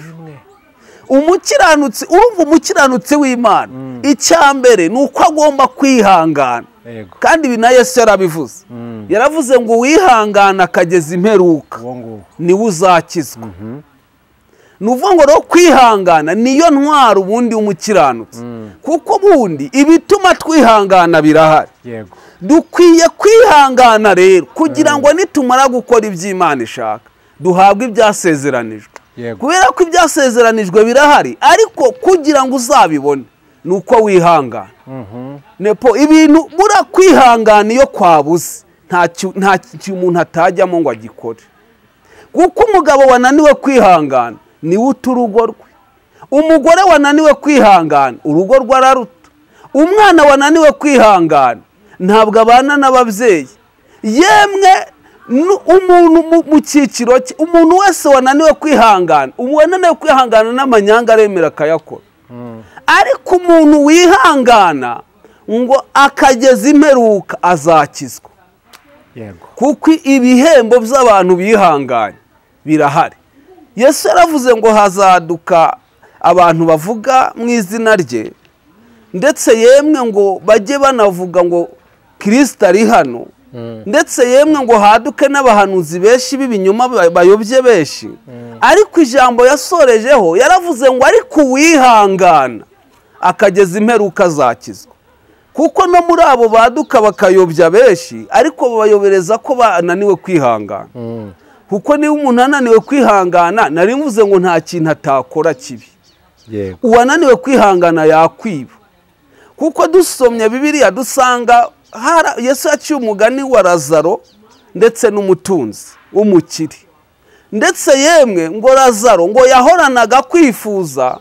Umukiranutsi, urumva umukiranutsi w'Imana, icyambere nuko agomba kwihangana. Kandi ibi na Yesu yarabivuze. Yaravuze ngo wihangana akageza imperuka niwe uzakizwa. Nuvuga ngo rero kwihangana niyo ntwaro ubundi umukiranutsi. Kuko ubundi ibituma twihangana birahari. Dukwiye kwihangana rero kugira ngo nitumara gukora iby'Imana ishaka duhabwe ibyasezeranijwe. Kubera ko ibyasezeranijwe birahari, ariko kugira ngo uzabibone nuko wihangana. Nepo ibintu bura kwihangana iyo kwabuze nta umuntu atajyamo ngo agikore. Kuko umugabo wananiwe kwihangana niwe uturugo rwe. Umugore wananiwe kwihangana urugo rwe araruta. Umwana wananiwe kwihangana ntabwo abana n'ababyeyi. Yemwe umuntu mu cyiciro cye, umuntu wese wananiwe kwihangana, wananiwe kwihangana n'amanyanga aremera akayakora. Ariko umuntu wihangana ngo akageza imperuka azakizwa. Kuko ibihembo by'abantu bihanganye birahari. Yesu yaravuze ngo hazaduka abantu bavuga mu izina rye, ndetse yemwe ngo bajye banavuga ngo Kristo ari hano, ndetse yemwe ngo haduke n'abahanuzi benshi b'ibinyoma bayobye benshi. Ariko ijambo yasorejeho yaravuze ngo ariko uwihangana akageza imperuka azakizwa. Kuko no muri abo baduka bakayobya benshi, ariko bayobereza ko bananiwe kwihangana. Kuko niba umuntu ananiwe kwihangana, nari mvuze ngo nta kintu atakora kibi. Uwananiwe kwihangana yakwiba. Kuko dusomye Bibiliya dusanga Yesu yaciye umugani wa Lazaro ndetse n'umutunzi w'umukire. Ndetse yemwe ngo Lazaro ngo yahoranaga kwifuza,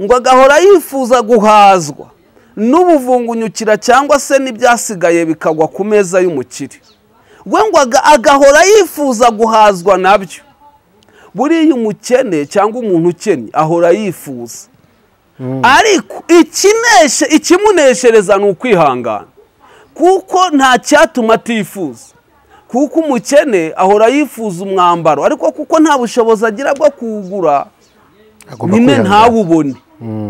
ngo agahora yifuza guhazwa n'ubuvungunyukira cyangwa se n'ibyasigaye bikagwa ku meza y'umukire. We ngo agahora yifuza guhazwa nabyo. Buriya umukene cyangwa umuntu ukennye ahora yifuza. Ariko ikimuneshereza ni ukwihangana. Kuko nta cyatuma atifuza. Kuko umukene ahora yifuza umwambaro, ariko kuko nta bushobozi agira bwo kuwugura nyine ntawubone.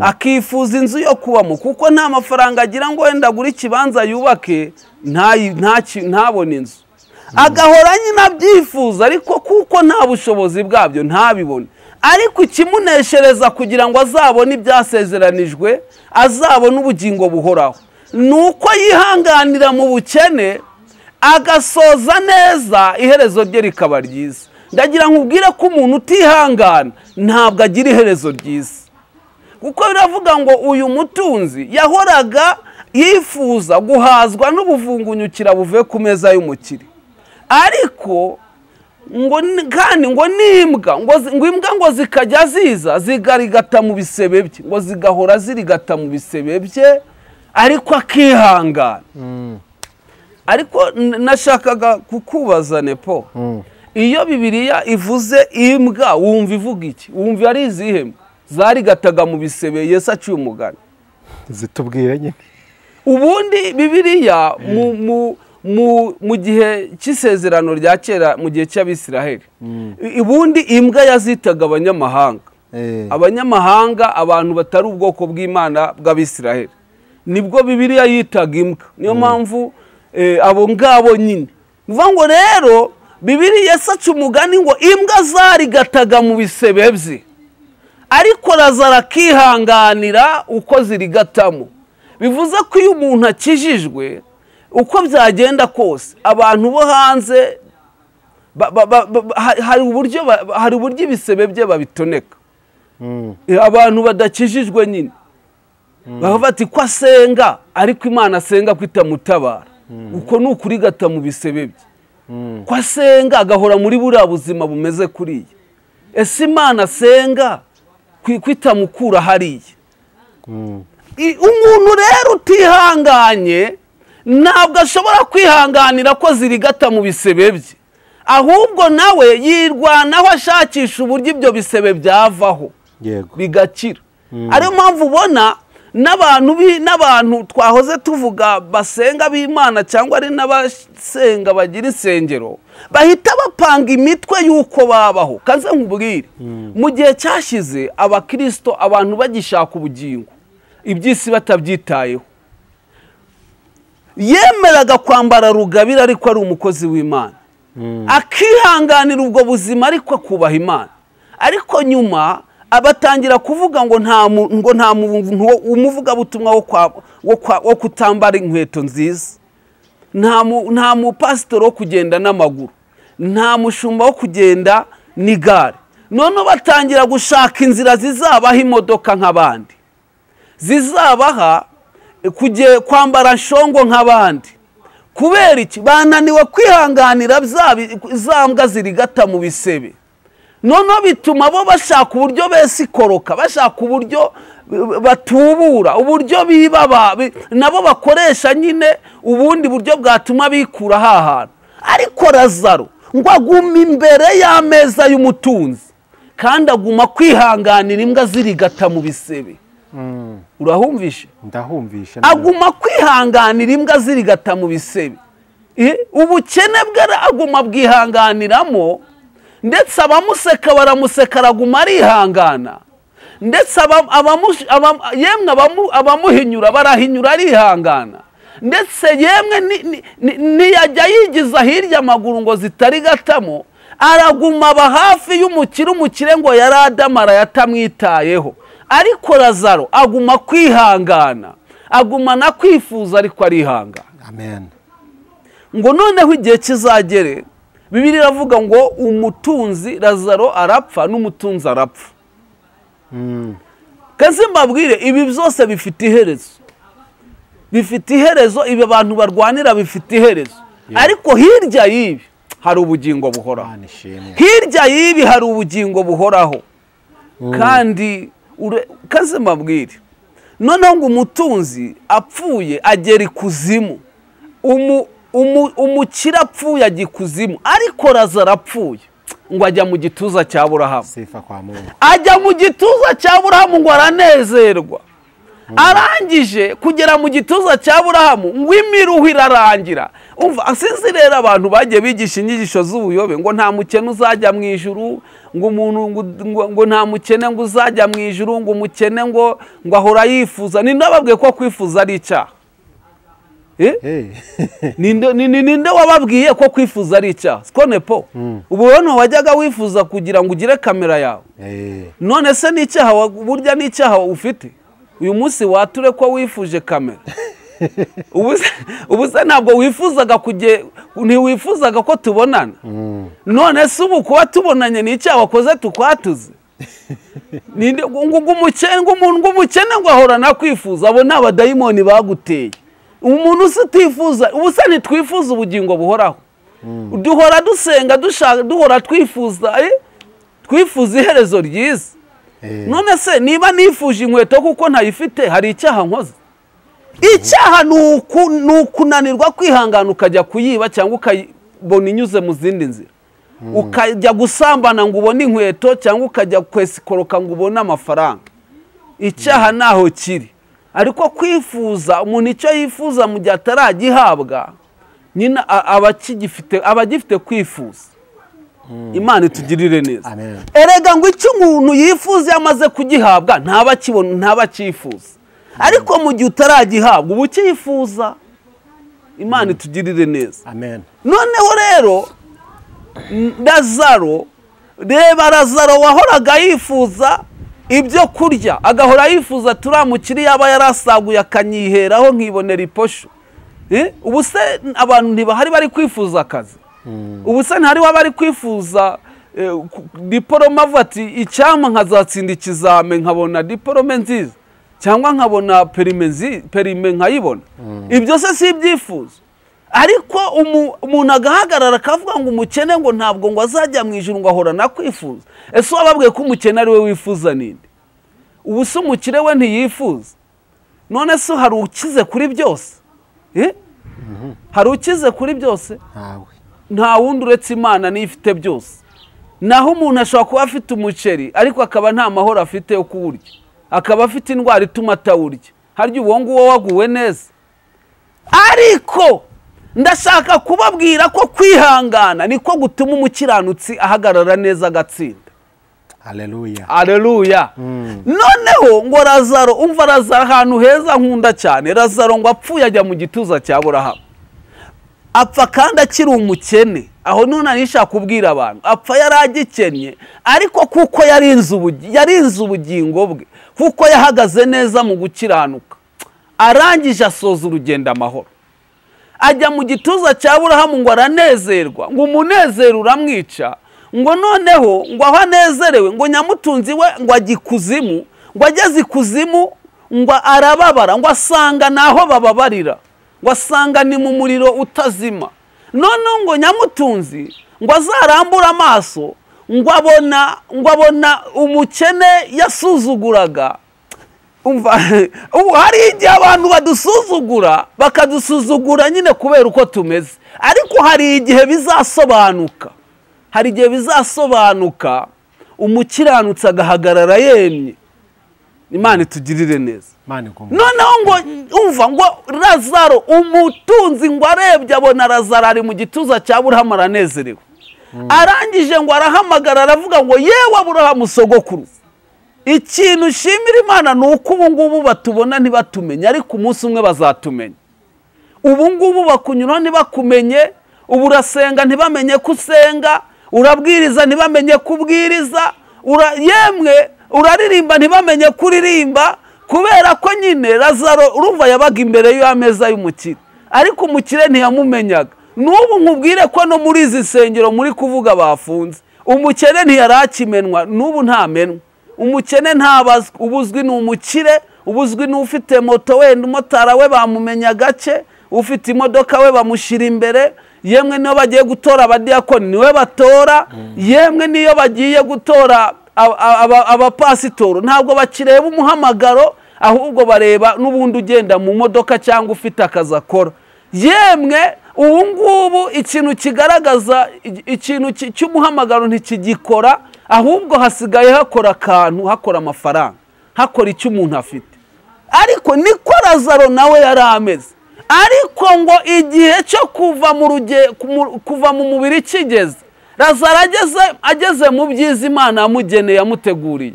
Akifuza inzu yo kubamo, kuko nta mafaranga agira ngo wenda agure ikibanza yubake ntabone inzu. Agahora nyine abyifuza, ariko kuko nta bushobozi bwabyo ntabibone. Ariko ikimuneshereza kugira ngo azabone ibyasezeranijwe, azabone ubugingo buhoraho, nuko yihanganira mu bukene agasoza neza, iherezo rye rikaba ryiza. Ndagira nkubwire ko umuntu utihangana ntabwo agira iherezo ryiza. Kuko biravuga ngo uyu mutunzi yahoraga yifuza guhazwa n'ubuvungunyukira buvuye ku meza y'umukire. Ariko ngo kandi ngo n'imbwa ngo imbwa ngo zikajya ziza zigarigata mu bisebe bye, ngo zigahora zirigata mu bisebe bye, ariko akihangana. Ariko nashakaga kukubaza Nepo, iyo Bibiliya ivuze imbwa wumva ivuga iki? Wumva ari izihe mbwa zarigataga mu bisebe Yesu aciye umugani? Zitubwire nyine. Ubundi Bibiliya mu gihe cy'isezerano rya kera mu gihe cy'Abisiraheli ubundi imbwa yazitaga abanyamahanga abanyamahanga abantu batari ubwoko bw'Imana bw'Abisiraheli nibwo Bibiliya yitaga imbwa niyo mpamvu abo ngabo nyine uvuga ngo rero Bibiliya yasaca umugani ngo imbwa zarigataga mu bisebe bye ariko Lazaro akihanganira uko zirigatamo bivuze ko iyo umuntu akijijwe uko byagenda kose abantu bo hanze hari uburyo ibisebe bye babitoneka abantu badakijijwe nyine bavuga ati ko asenga ariko Imana asenga ko itamutabara uko ni ukurigata mu bisebe bye ko asenga agahora muri buriya buzima bumeze kuriya ese Imana asenga ko itamukura hariya umuntu rero utihanganye ntabwo ashobora kwihanganira ko zirigata mu bisebe bye ahubwo nawe yirwanaho ashakisha uburyo ibyo bisebe byavaho bigakira ariyo mpamvu ubona n'abantu twahoze tuvuga basenga b'Imana cyangwa ari n'abasenga bagira insengero bahita bapanga imitwe y'uko babaho kaze nkubwire mu gihe cyashize abakristo abantu bagishaka ubugingo iby'isi batabyitayeho yemeraga kwambara rugabira ariko ari umukozi w'Imana akihanganira ubwo buzima ariko akubaha Imana ariko nyuma abatangira kuvuga ngo nta umuvugabutumwa wo kutambara inkweto nziza nta mupasitori wo kugenda n'amaguru nta mushumba wo kugenda n'igare none batangira gushaka inzira zizabaha imodoka nk'abandi zizabaha kwambara nshongo nk'abandi kubera iki bananiwe kwihanganira za mbwa zirigata mu bisebe noneho bituma bo bashaka uburyo besikoroka bashaka uburyo batubura uburyo biba nabo bakoresha nyine ubundi buryo bwatuma bikura hantu ariko Lazaro ngo aguma imbere y'ameza y'umutunzi kandi aguma kwihanganira imbwa zirigata mu bisebe urahumvishe ndahumvisha aguma kwihanganira imbwa zirigata mu bisebe ubukene bwe aguma bwihanganiramo ndetse abamuseka baramuseka araguma arihangana ndetse yemwe abamuhinyura barahinyura arihangana ndetse yemwe ntiyajya yigiza hirya amaguru ngo zitarigatamo araguma aba hafi umukire ngo yari adamara yatamwitayeho ariko Lazaro aguma kwihangana aguma na kwifuza ariko arihangana amen ngo noneho igihe kizagere Bibiliya iravuga ngo umutunzi Lazaro arapfa n'umutunzi arapfa kaze mbabwire ibi byose bifite iherezo ibi abantu barwanira bifite iherezo ariko hirya y'ibi hari ubugingo buhoraho hirya y'ibi hari ubugingo buhoraho kandi kaze mbabwire noneho ngo umutunzi apfuye agera ikuzimu umukire apfuye ajya ikuzimu ariko Lazaro apfuye ngo ajya mu gituza cya Aburahamu ajya mu gituza cya Aburahamu ngo aranezerwa arangije kugera mu gituza cya Aburahamu ngo imiruho irarangira umva asize rero abantu bagiye bigisha inyigisho z'ubuyobe ngo nta mukene uzajya mu ijuru ngo umuntu ngo nta mukene ngo uzajya mu ijuru ngo umukene ngo ahora yifuza ni ndababwiye ko kwifuza ari icyaha ninde wababwiye ko kwifuza ari icyaha sikonepo ubu rero wajyaga wifuza kugira ngo ugire kamera yawe none se ni icyaha burya ni icyaha ufite uyu munsi wature ko wifuje kamera ubu se ntabwo wifuzaga ntiwifuzaga ko tubonana none se ubu kuba tubonanye ni icyaha wakoze tukwatuze ngo umukene ngo ahora nakwifuza abo ni abadayimoni baguteye umuntu usitifuza ubu se ntitwifuza ubugingo buhoraho duhora dusenga duhora twifuza iherezo ryiza none se niba nifuje inkweto kuko ntayifite hari icyaha nkoze icyaha ni ukunanirwa kwihangana ukajya kuyiba cyangwa ukayibona inyuze mu zindi nzira ukajya gusambana ngo ubone inkweto cyangwa ukajya kwesikoroka ngo ubone amafaranga icyaha naho kiri ariko kwifuza umuntu icyo yifuza mu gihe ataragihabwa nyine abagifite kwifuza. Imana itugirire neza. Erega ngo icyo umuntu yifuza yamaze kugihabwa ntabakifuza, ariko mu gihe utaragihabwa uba ukifuza. Imana itugirire neza. Noneho rero Lazaro, reba Lazaro wahoraga yifuza ibyo kurya, agahora yifuza turamukiri yaba yarasaguye akanyiheraho nkibonera iposho. Ubu se abantu ntibahari bari kwifuza akazi? Ubu se ntari bari kwifuza diporome avuga ati icyampa nkazatsinda ikizame nkabona diporome nziza, cyangwa nkabona perime nkayibona? Ibyo se si ibyifuzo. Ariko umuntu agahagarara akavuga ngo umukene ngo ntabwo ngo azajya mu ijuru ngo ahora nakwifuza. Ese wababwiye ko umukene ari we wifuza ninde? Ubu se umukire we ntiyifuza? None se hari ukize kuri byose? Hari ukize kuri byose? Nta wundi uretse Imana niyo ifite byose. Naho umuntu ashobora kuba afite umuceri ariko akaba nta mahoro afite yo kuwurya, akaba afite indwara ituma atawurya. Harya uwo nguwo waguwe neza? Ariko ndashaka kubabwira ko kwihangana niko gutuma umukiranutsi ahagarara neza agatsinda. Haleluya. Noneho ngo Lazaro, umva Lazaro ahantu heza nkunda cyane. Lazaro ngo apfuye ajya mu gituza cya Aburahamu, apfa kandi akiri umukene. Aho none nishaka kubwira abantu apfa yaragikennye, ariko kuko yarinze ubugingo bwe, kuko yahagaze neza mu gukiranuka, arangije asoza urugendo amahoro, ajya mu gituza cya Aburahamu ngo aranezerwa. Ngo umunezero uramwica, ngo noneho ngo aho anezerewe ngo nyamutunzi we ngo ajya ikuzimu. Ngo ageze ikuzimu ngo arababara, ngo asanga naho bababarira, ngo asanga ni mu muriro utazima. Noneho ngo nyamutunzi ngo azarambura amaso ngo abona umukene yasuzuguraga. Umva, hari igihe abantu badusuzugura, bakadusuzugura nyine kubera uko tumeze, ariko hari igihe bizasobanuka. Hari igihe bizasobanuka umukiranutsi agahagarara yemye. Imana itugirire neza. Noneho ngo umva ngo Lazaro umutunzi ngo arebye abona Lazaro ari mu gituza cya Aburahamu aranezerewe. Arangije ngo arahamagara aravuga ngo yewe Aburahamu sogokuruza, ikintu ushimira Imana ni uko ubu ngubu batubona ntibatumenye, ariko umunsi umwe bazatumenya. Ubu ngubu bakunyura ntibakumenye, ubu urasenga ntibamenye ko usenga, urabwiriza ntibamenye ko ubwiriza, yemwe uraririmba ntibamenye ko uririmba, kubera ko nyine Lazaro urumva yabaga imbere y'ameza y'umukire, ariko umukire ntiyamumenyaga. N'ubu nkubwire ko no muri izi nsengero muri kuvuga bafunze, umukene ntiyarakimenwa, n'ubu ntamenwa. Umukene ntabazwe, ubuzwi ni umukire, ubuzwi ni ufite moto, wenda umotara we bamumenya gake, ufite imodoka we bamushyira imbere, yemwe niyo bagiye gutora abadiyakoni niwe batora, yemwe niyo bagiye gutora abapasitoro ntabwo bakireba umuhamagaro, ahubwo bareba n'ubundi ugenda mu modoka cyangwa ufite akazi akora. Yemwe ubu ngubu ikintu kigaragaza ikintu cy'umuhamagaro ntikigikora, ahubwo hasigaye hakora akantu, hakora amafaranga, hakora icyo umuntu afite. Ariko niko Lazaro nawe yari ameze. Ariko ngo igihe cyo kuva mu mubiri kigeze, Lazaro ageze mu byiza Imana yamugeneye yamuteguriye.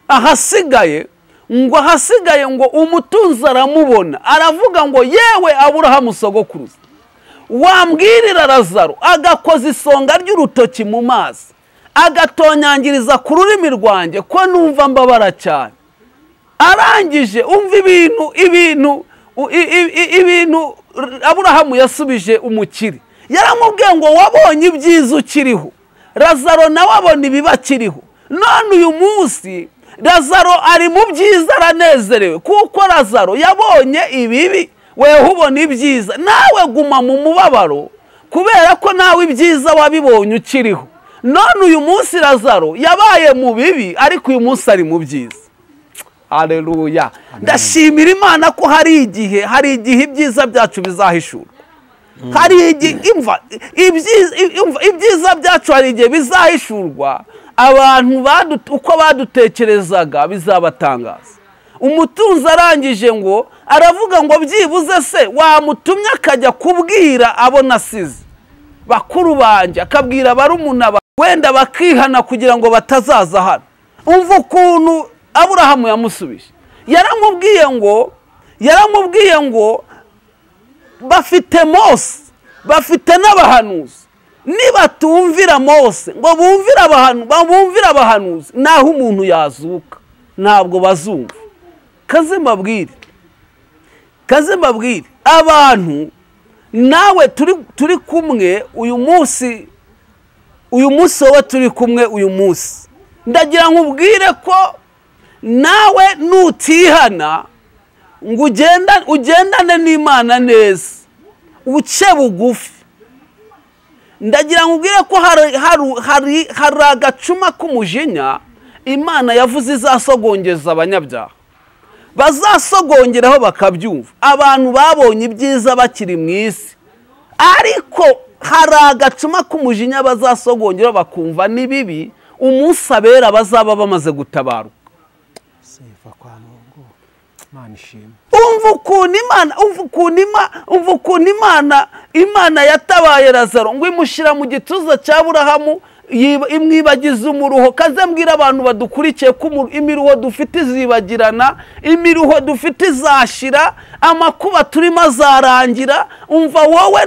Ahasigaye ngo umutunzi aramubona, aravuga ngo yewe Aburahamu sogokuruza, wambwirira Lazaro agakoza isonga ry'urutoki mu mazi, agatonyangiriza ku rurimi rwanjye ko numva mbabara cyane. Arangije umva ibintu Aburahamu yasubije umukire. Yaramubwiye ngo wabonye ibyiza ukiriho, Lazaro nawe abona ibiba akiriho. None uyu munsi Lazaro ari mu byiza aranezerewe, kuko Lazaro yabonye ibibi, wewe ubona ibyiza. Nawe guma mu mubabaro kubera ko nawe ibyiza wabibonye ukiriho. None uyu munsi Lazaro yabaye mu bibi, ariko uyu munsi ari mu byiza. Haleluya. Ndashimira Imana ko hari igihe ibyiza byacu bizahishurwa. Hari igihe ibyiza byacu hari igihe bizahishurwa, abantu uko badutekerezaga bizabatangaza. umutunzi arangije ngo aravuga ngo byibuze se wamutumye akajya kubwira abo nasize bakuru banjye, akabwira barumuna wenda bakihana kugira ngo batazaza hano. Umva ukuntu Aburahamu yamusubije. Yaramubwiye ngo bafite Mose, bafite n'abahanuzi, nibatumvira Mose ngo bumvira abahanuzi naho umuntu yazuka ntabwo bazumva. Kaze mbabwire abantu nawe turi kumwe uyu munsi wowe turi kumwe uyu munsi, ndagira nkubwire ko nawe nutihana ngo ugendane n'Imana neza, uce bugufi, ndagira nkubwire ko hari agacuma k'umujinya Imana yavuze izasogongeza abanyabyaha, bazasogongeraho bakabyumva. Abantu babonye ibyiza bakiri mu isi, ariko hari agacuma k'umujinya bazasogongeraho bakumva n'ibibi, umunsi abera bazaba bamaze gutabaruka. Umva ukuntu Imana yatabaye Lazaro ngo imushyira mu gituza cya Aburahamu, imwibagiza umuruho. Kaze mbwira abantu badukurikiye ko imiruho dufite izibagirana, imiruho dufite izashira, amakuba turimo azarangira. Umva wowe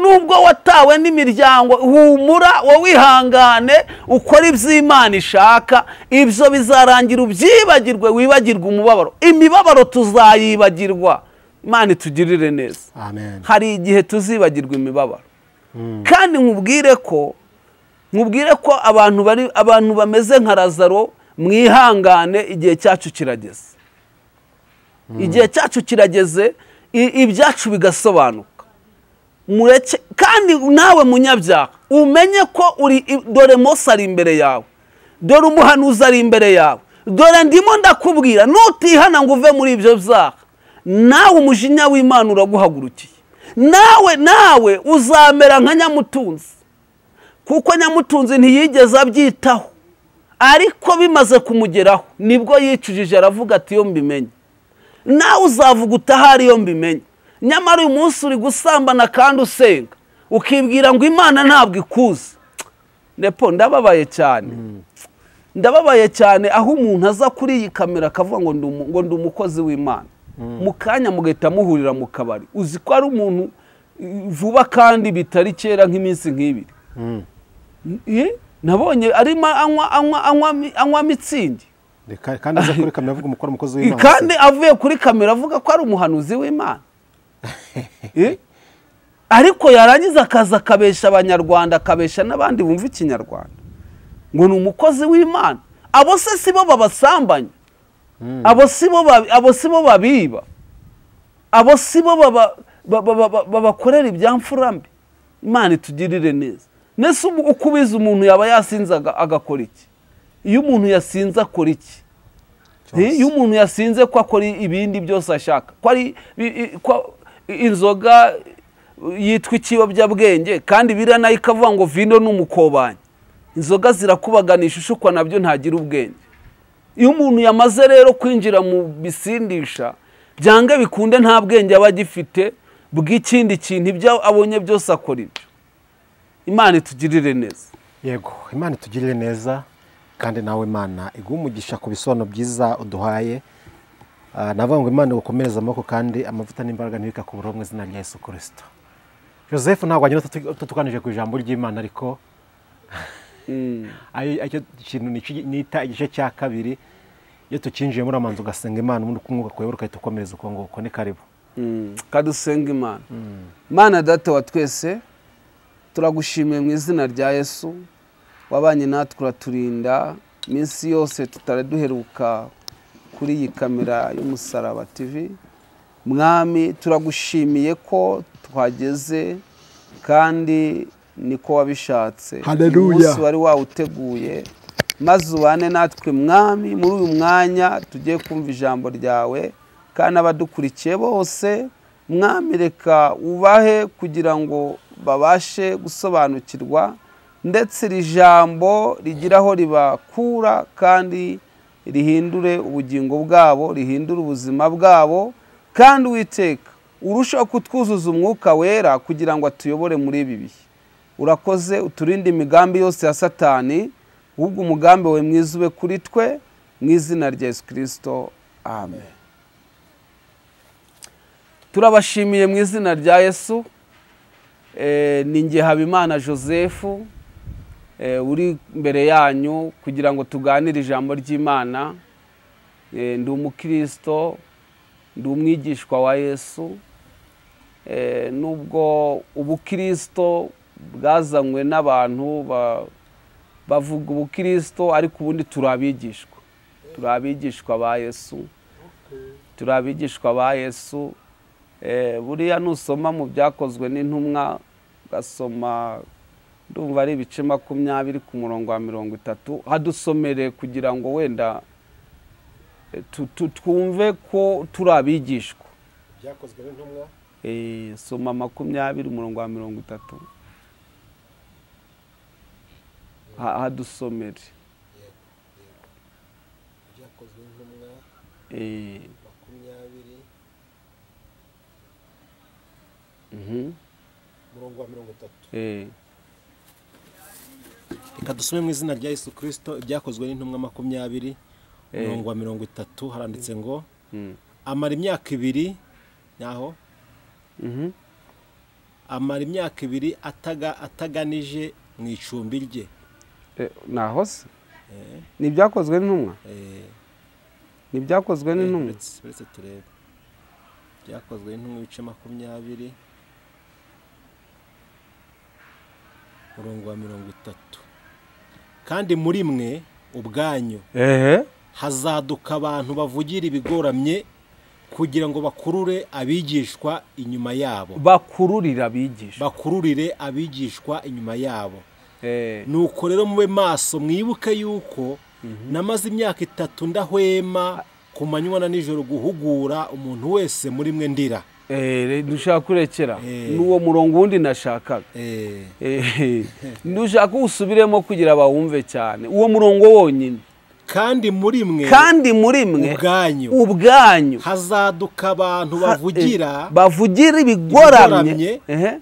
nubwo watawe n'imiryango, humura wowe ihangane ukora iby'Imana ishaka, ibyo bizarangira ubyibagirwe, wibagirwe umubabaro. Imibabaro tuzayibagirwa, Imana itugirire neza. Amen. Hari igihe tuzibagirwa imibabaro. Kandi nkubwire ko abantu bameze nka Lazaro, mwihangane, igihe cyacu kirageze. Igihe cyacu kirageze, ibyacu bigasobanuka. Mureke kandi nawe munyabyaha umenye ko dore Mose ari imbere yawe, dore umuhanuzi ari imbere yawe, dore ndimo ndakubwira nutihana ngo uve muri ibyo byaha, nawe umujinya w'Imana uraguhagurukiye. Nawe uzamera nka Nyamutunzi, kuko Nyamutunzi ntiyigeze abyitaho, ariko bimaze kumugeraho nibwo yicujije aravuga ati yo mbimenye. Nawe uzavuga utahari yo mbimenye. Nyamara uyu munsi uri gusambana kandi usenga, ukibwira ngo Imana ntabwo ikuzi. Nepo ndababaye cyane aho umuntu aza kuri iyi kamera akavuga ngo ndi umukozi w'Imana, mu kanya mugahita muhurira mu kabari. Uzi ko ari umuntu vuba kandi bitari kera nk'iminsi nk'ibiri. Nabonye arimo anywa mitsingi, kandi aza kuri kamera avuga umukora umukozi w'Imana, kandi avuye kuri kamera avuga ko ari umuhanuzi w'Imana. Ariko yarangiza akaza akabesha Abanyarwanda, akabesha n'abandi bumva Ikinyarwanda ngo ni umukozi w'Imana. Abo se si bo babasambanya, abo si bo babiba, abo si bo babakorera ibyamfura mbi. Imana itugirire neza. Nese ukubiza umuntu yaba yasinze agakora iki? Iyo umuntu yasinze akora iki? Iyo umuntu yasinze ko akora ibindi byose ashaka, ko ari inzoga yitwa ikiyobyabwenge, kandi biriya nayo ikavuga ngo vino n'umukobanyi. Inzoga zirakubaganisha, ushukwa nabyo ntagira ubwenge. Iyo umuntu yamaze rero kwinjira mu bisindisha, byange bikunde nta bwenge aba agifite bw'ikindi kintu, ibyo abonye byose akora ibyo. Imana itugirire neza. Yego, Imana itugirire neza, kandi nawe Imana iguha umugisha ku bisobanuro byiza uduhaye. Navuga ngo Imana gukomereza amaboko kandi amavuta n'imbaraga ntibikakubura mu izina rya Yesu Kristo. Joseph ntabwo wanyura tutukanije ku ijambo ry'Imana, ariko icyo kintu nita igice cya kabiri, iyo tukinjiye muri amanzu ugasenga Imana, ubundi kumwuka kuyobora ukahita ukomereza uko nguko. Ni karibu kadusenga Imana. Mana Data wa twese, turagushimiye mu izina rya Yesu, wabanye natwe uraturinda iminsi yose tutaraduheruka kuri iyi kamera y'Umusaraba TV. Mwami, turagushimiye ko twageze kandi niko wabishatse. Umunsi wari wawuteguye, maze ubane natwe Mwami muri uyu mwanya tugiye kumva ijambo ryawe, kandi abadukurikiye bose Mwami reka ubahe kugira ngo babashe gusobanukirwa, ndetse iri jambo rigiraho ribakura kandi rihindure ubugingo bwabo, rihindure ubuzima bwabo, kandi Uwiteka urushaho kutwuzuza umwuka wera kugira ngo atuyobore muri ibi bihe. Urakoze, uturinde imigambi yose ya Satani, ahubwo umugambi wawe mwiza ube kuri twe, mu izina rya Yesu Kristo, amen. Turabashimiye mu izina rya Yesu. Ni njye Habimana Joseph uri imbere yanyu kugira ngo tuganire ijambo ry'Imana. Ndi umukristo, ndi umwigishwa wa Yesu. Nubwo ubukristo bwazanywe n'abantu bavuga ubukristo, ariko ubundi turabigishwa. Turabigishwa ba Yesu. Turabigishwa ba Yesu. Buriya nusoma mu byakozwe n'intumwa, gasoma ndumva ari ibice 20 ku murongo wa 30, hadusomere kugira ngo wenda twumve ko turabigishwa. Byakozwe n'intumwa soma 20 umurongo wa 30, hadusomere. Byakozwe n'intumwa 20 murongo wa 30. Reka dusome mu izina rya Yesu Kristo. Ibyakozwe n'intumwa 20 murongo wa 30, haranditse ngo amara imyaka 2 naho amara imyaka 2 ataganije mu icumbi rye. Naho se ni byakozwe n'intumwa? Ni byakozwe n'intumwa? Uretse turebe. Byakozwe n'intumwa ibice 20 murongo wa 30. Kandi muri mwe ubwanyu hazaduka abantu bavugira ibigoramye kugira ngo bakurure abigishwa inyuma yabo. Bakururire abigishwa inyuma yabo. Nuko rero mube maso, mwibuke yuko namaze imyaka 3 ndahwema ku manywa na nijoro guhugura umuntu wese muri mwe ndira. Dushaka kurekera n'uwo murongo wundi nashakaga. Dushaka usubiremo kugira bawumve cyane uwo murongo wonyine. Kandi muri mwe ubwanyu hazaduka abantu bavugira ibigoramye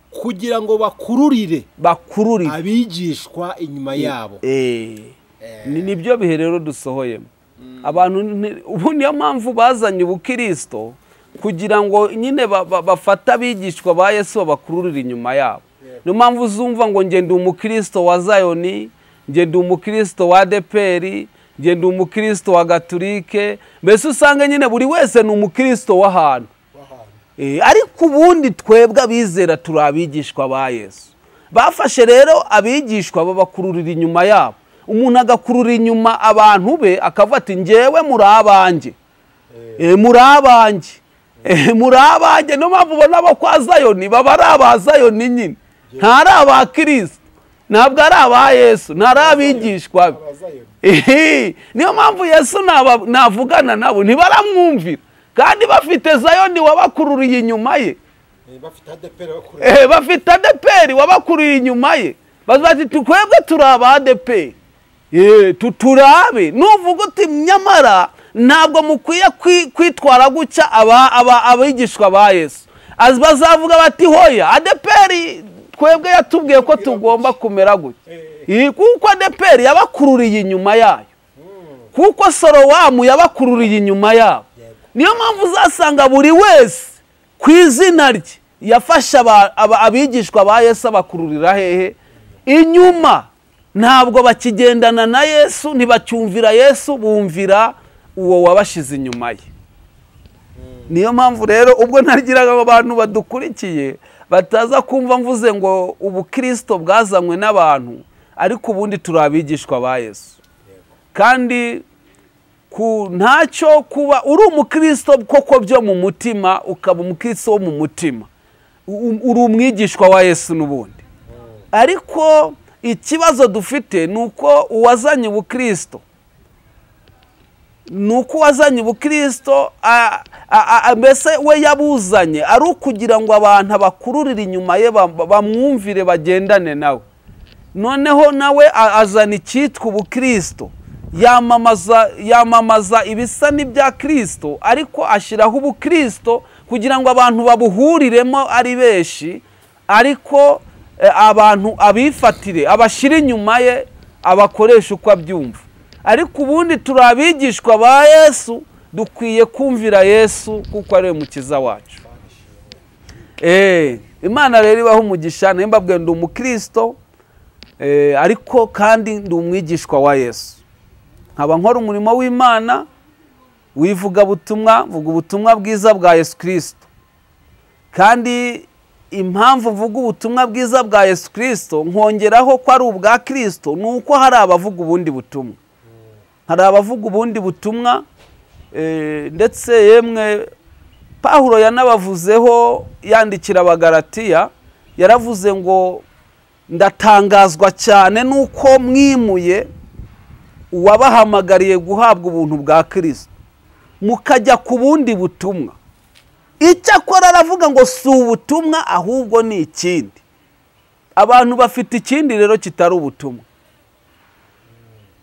kugira ngo bakururire abigishwa inyuma yabo. Nibyo bihe rero dusohoyemo. Abantu ubu niyo mpamvu bazanye ubukristo, kugira ngo nyine bafata abigishwa ba Yesu babakururira inyuma yabo. Niyo mpamvu uzumva ngo ngende umukristo wa Zayoni, ngende umukristo wa ADEPR, ngende umukristo wa Gatolike. Mbese usanga nyine buri wese ni umukristo w'ahantu. Ariko ubundi twebwe abizera turabigishwa ba Yesu. Bafashe rero abigishwa babakururira inyuma yabo. Umuntu agakurura inyuma abantu be akavuga ati njyewe muri abanjye. Muri abanjye. No mpamvu ubona abo kwa Zayoni baba ari aba Zayoni nyine. Ntari aba Kristo. Ntabwo ari aba Yesu, ntari abigishwa be. Niyo mpamvu Yesu navugana nabo ntibaramwumvira. Kandi bafite Zayoni wabakururiye inyuma ye. Bafite ADEPR wabakururiye inyuma ye. Bazati twebwe turi aba ADEPR. Turabe. Nuvuga uti nyamara ntabwo mukwiye kwitwara gucya abigishwa ba Yesu. Bazavuga bati hoya ADEPR twebwe yatubwiye ko tugomba kumera gutya. Kuko ADEPR yabakururiye inyuma yayo. Kuko Sorowamu yabakururiye inyuma yabo. Niyo mpamvu uzasanga buri wese ku izina rye yafasha abigishwa ba Yesu abakururira hehe inyuma. Ntabwo bakigendana na Yesu, ntibacyumvira Yesu, bumvira uwo wabashize inyuma ye. Niyo mpamvu rero ubwo ntarigiraga abantu badukurikiye bataza kumva mvuze ngo ubukristo bwazanywe n'abantu, ariko ubundi turabigishwa ba Yesu. Kandi ntacyo kuba uri umukristo koko byo mu mutima, ukaba umukristo wo mu mutima, uri umwigishwa wa Yesu n'ubundi. Ariko ikibazo dufite nuko uwazanye ubukristo mbese we yabuzanye ari ukugira ngo abantu abakururire inyuma ye bamwumvire bagendane nawe. Noneho nawe azana icyitwa ubukristo yamamaza ibisa n'ibya Kristo, ariko ashyiraho ubukristo kugira ngo abantu babuhuriremo ari benshi, ariko abantu abifatire, abashyire inyuma ye, abakoresha uko abyumva. Ariko ubundi turi abigishwa ba Yesu, dukwiye kumvira Yesu kuko ari we mukiza wacu. Imana rero ibaho umugisha. Mbabwiye ndi umukristo, ariko kandi ndi umwigishwa wa Yesu. Nkaba nkora umurimo w'Imana wivuga butumwa, vuga ubutumwa bwiza bwa Yesu Kristo. Kandi impamvu vuga ubutumwa bwiza bwa Yesu Kristo nkongeraho ko ari ubwa Kristo, nuko hari abavuga ubundi butumwa. Hari abavuga ubundi butumwa, ndetse yemwe Pawulo yanabavuzeho yandikira Abagalatiya, yaravuze ngo ndatangazwa cyane nuko mwimuye uwabahamagariye guhabwa ubuntu bwa Kristo mukajya ku bundi butumwa. Icyakora aravuga ngo si ubutumwa ahubwo ni ikindi. Abantu bafite ikindi rero kitari ubutumwa,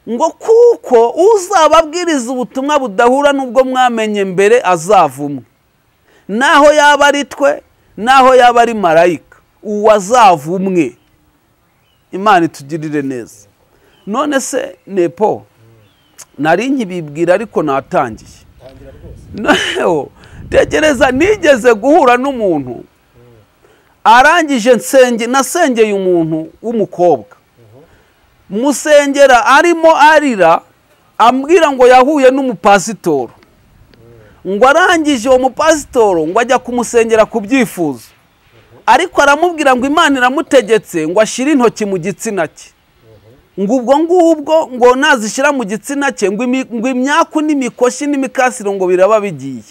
ngo kuko uzababwiriza ubutumwa budahura n'ubwo mwamenye mbere azavumwe, naho yaba ari twe, naho yaba ari marayika, uwazavumwe. Imana itugirire neza. None se Nepo, nari nkibibwira ariko natangiye. Tekereza, nigeze guhura n'umuntu arangije nasengeye umuntu w'umukobwa, musengera arimo arira, ambwira ngo yahuye n'umupasitoro, ngo arangije uwo mupasitoro ngo ajya kumusengera ku byifuzo, ariko aramubwira ngo Imana iramutegetse ngo ashyire intoki mu gitsina cye, ngo ubwo ngubwo ngo nazishyira mu gitsina cye ngo imyaku n'imikoshi n'imikasiro ngo biraba bigiye.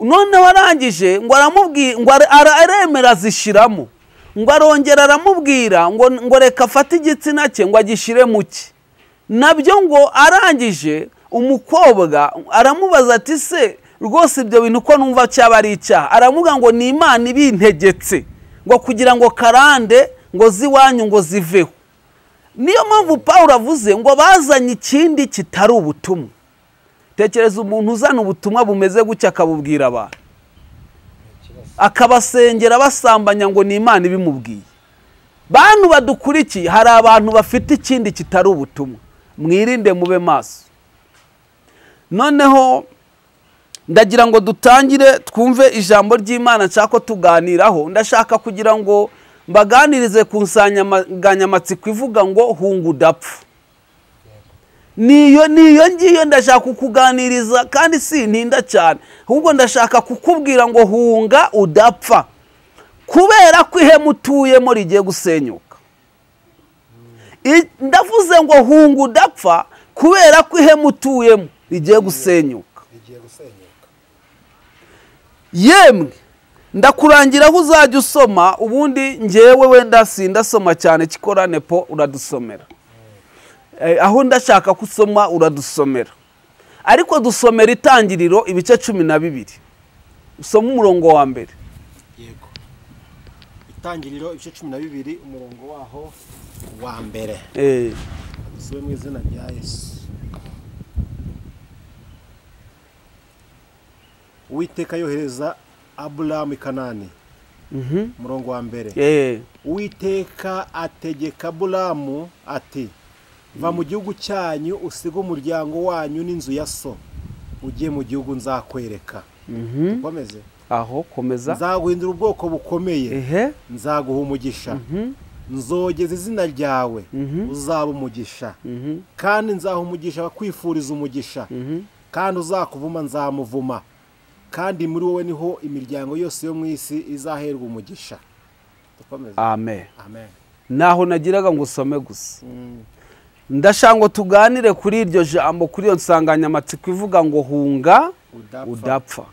None warangije ngo aramubwira ngo aremera zishiramo, ngo arongera aramubwira ngo reka afate igitsina cye ngo agishyire mu cye. Nabyo ngo arangije umukobwa aramubaza ati se rwose ibyo bintu ko numva cyaba ari icyaha? Aramuga ngo ni Imana ibintegetse ngo kugira ngo karande ngo ziwanyu ngo ziveho. Niyo mpamvu Pawulo avuze ngo bazanye ikindi kitari ubutumwa. Tekereza umuntu uzana ubutumwa bumeze gutya akabubwira abantu, akabasengera basambanya ngo ni Imana ibimubwiye. Bantu badukurikiye, hari abantu bafite ikindi kitari ubutumwa. Mwirinde mube maso. Noneho ndagira ngo dutangire twumve ijambo ry'Imana nshaka tuganiraho. Ndashaka kugira ngo mbaganirize ku nsanganyamatsiko ivuga ngo hunga udapfa. Niyo ngiyo ndashaka kukuganiriza, kandi si ntinda cyane, ahubwo ndashaka kukubwira ngo hunga udapfa, kubera ko ihema utuyemo rigiye gusenyuka. Ndavuze ngo hunga udapfa kubera ko ihema utuyemo rigiye gusenyuka. Yemwe ndakurangira aho uzajya usoma, ubundi ngewe wenda sindasoma cyane, kikora Nepo uradusomera. Aho ndashaka kusoma uradusomera, ariko dusomera Itangiriro ibice 12. Usoma umurongo wa mbere. Yego. Itangiriro ibice 12 umurongo waho wa mbere. Dusome mu izina rya Yesu. Uwiteka yohereza Aburahamu i Kanani. Umurongo wa mbere. Uwiteka ategeka Aburahamu ati, va mu gihugu cyanyu usiga umuryango wanyu n'inzu ya so, ugiye mu gihugu nzakwereka. Komeze. Aho komeza. Nzaguhindura ubwoko bukomeye, nzaguha umugisha, nzogeza izina ryawe, uzaba umugisha, kandi nzaha umugisha abakwifuriza umugisha, kandi uzakuvuma nzamuvuma, kandi muri wowe niho imiryango yose yo mu isi izaherwa umugisha. Dukomeze. Amen. Amen. Naho nagiraga ngo usome gusa. Ndashango tuganire kuri iryo jambo, kuri iyo nsanganyamatsiko ivuga ngo hunga udapfa,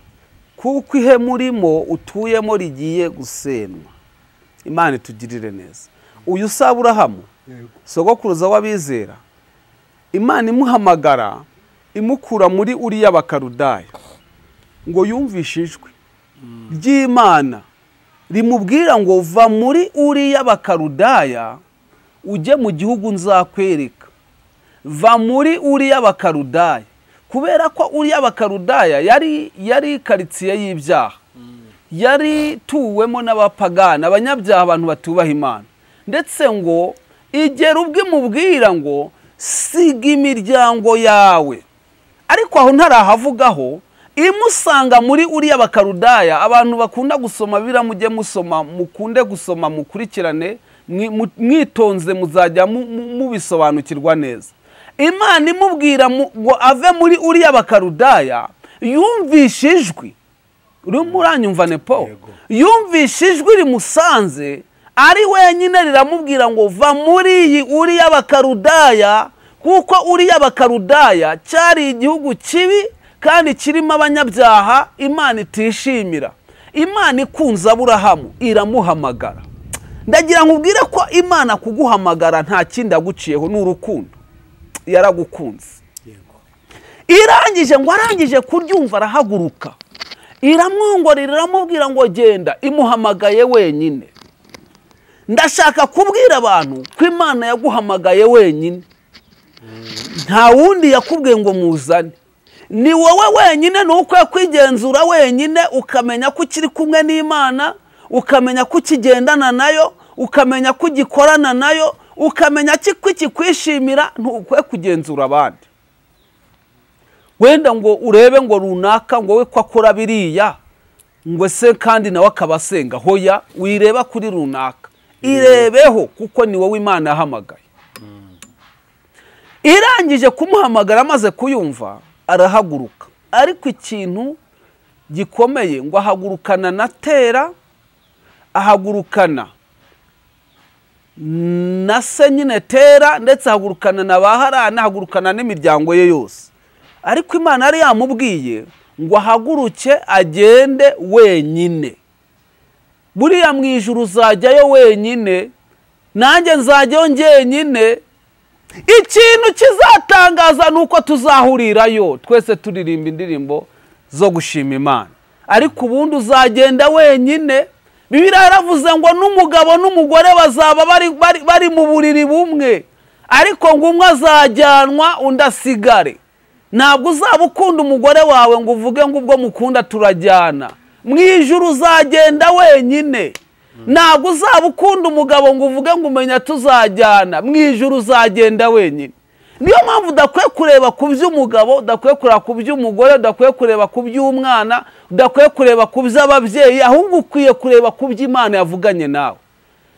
kuko ihema urimo utuyemo rigiye gusenwa. Imana itugirire neza. Uyu si Aburahamu, sogokuruza w'abizera, Imana imuhamagara imukura muri Uriya Abakaludaya ngo yumvishe ijwi ry'Imana rimubwira ngo va muri Uriya Abakaludaya ujye mu gihugu nzakwereka. va muri Uri y'Abakaludaya, kubera ko Uri y'Abakaludaya yari karitsiye y'ibyaha, yari tuwemo n'abapagani, abanyabyaha, abantu batubaha Imana. Ndetse ngo igera ubwo imubwira ngo siga imiryango yawe, ariko aho ntarahavugaho, imusanga muri Uri y'Abakaludaya. Abantu bakunda gusoma Bibiliya mujye musoma, mukunde gusoma, mukurikirane, mwitonze, muzajya mubisobanukirwa neza. Imana imubwira ngo ave muri Uri y'Abakaludaya, yumvishe ijwi, uranyumva nepo, yumvishe ijwi rimusanze ari wenyine, riramubwira ngo va muri iyi Uri y'Abakaludaya, kuko Uri y'Abakaludaya cyari igihugu kibi kandi kirimo abanyabyaha Imana itishimira. Imana ikunze Aburahamu iramuhamagara. Ndagira nkubwire ko Imana kuguhamagara nta kindi aguciyeho, n'urukundo. Yaragukunze. Irangije ngo arangije kuryumva arahaguruka, iramwongorera, iramubwira ngo genda, imuhamagaye wenyine. Ndashaka kubwira abantu ko Imana yaguhamagaye wenyine, nta wundi yakubwiye ngo muzane. Ni wowe wenyine, nuko kwigenzura wenyine, ukamenya ko ukiri kumwe n'Imana, ukamenya ko ukigendana nayo, ukamenya ko ugikorana nayo, ukamenya ko ikikwishimira. Ntukwiye kugenzura abandi, wenda ngo urebe ngo runaka ngo we ko akora biriya ngo se kandi nawe akabasenga. Hoya, wireba kuri runaka, irebeho, kuko ni wowe Imana yahamagaye. Irangije kumuhamagara, amaze kuyumva arahaguruka. Ariko ikintu gikomeye, ngo ahagurukana na Tera, ahagurukana na se nyine Tera, ndetse ahagurukana na ba Harani, ahagurukana n'imiryango ye yose. Ariko Imana yari yamubwiye ngo ahaguruke agende wenyine. Buriya mu ijuru uzajyayo wenyine, nanjye nzajyayo njyenyine. Ikintu kizatangaza nuko tuzahurirayo twese turirimba indirimbo zo gushima Imana, ariko ubundi uzagenda wenyine. Bibiliya yaravuze ngo n'umugabo n'umugore bazaba bari mu buriri bumwe, ariko ngo umwe azajyanwa undi asigare. Ntabwo uzaba ukunda umugore wawe ngo uvuge ngo ubwo mukunda turajyana. Mu ijuru uzagenda wenyine. Ntabwo uzaba ukunda umugabo ngo uvuge ngo umenya tuzajyana. Mu ijuru uzagenda wenyine. Niyo mpamvu udakwiye kureba ku by'umugabo, udakwiye kureba ku by'umugore, udakwiye kureba ku by'umwana, udakwiye kureba ku by'ababyeyi, ahubwo ukwiye kureba ku by'Imana yavuganye nawe.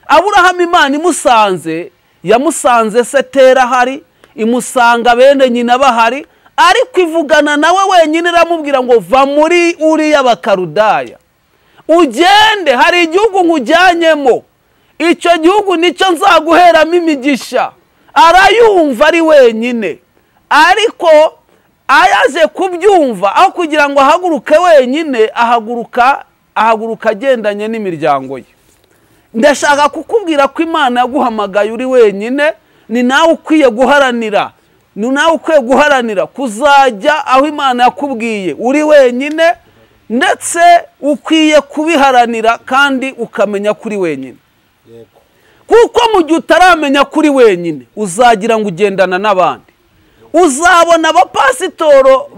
Aburahamu Imana imusanze, yamusanze se Tera ahari, imusanga bene nyina bahari, ariko ivugana nawe wenyine, iramubwira ngo va muri Uri y'Abakaludaya ugende, hari igihugu nkujyanyemo, icyo gihugu nicyo nzaguheramo imigisha. Arayumva ari wenyine, ariko ayaje kubyumva, aho kugira ngo ahaguruke wenyine, ahaguruka agendanye n'imiryango ye. Ndashaka kukubwira ko Imana yaguhamagaye uri wenyine. Ni nawe ukwiye guharanira, ni nawe ukwiye guharanira kuzajya aho Imana yakubwiye uri wenyine, ndetse ukwiye kubiharanira kandi ukamenya kuri wenyine. Kuko mu gihe utaramenya kuri wenyine, uzagira ngo ugendana n'abandi. Uzabona abapasitoro,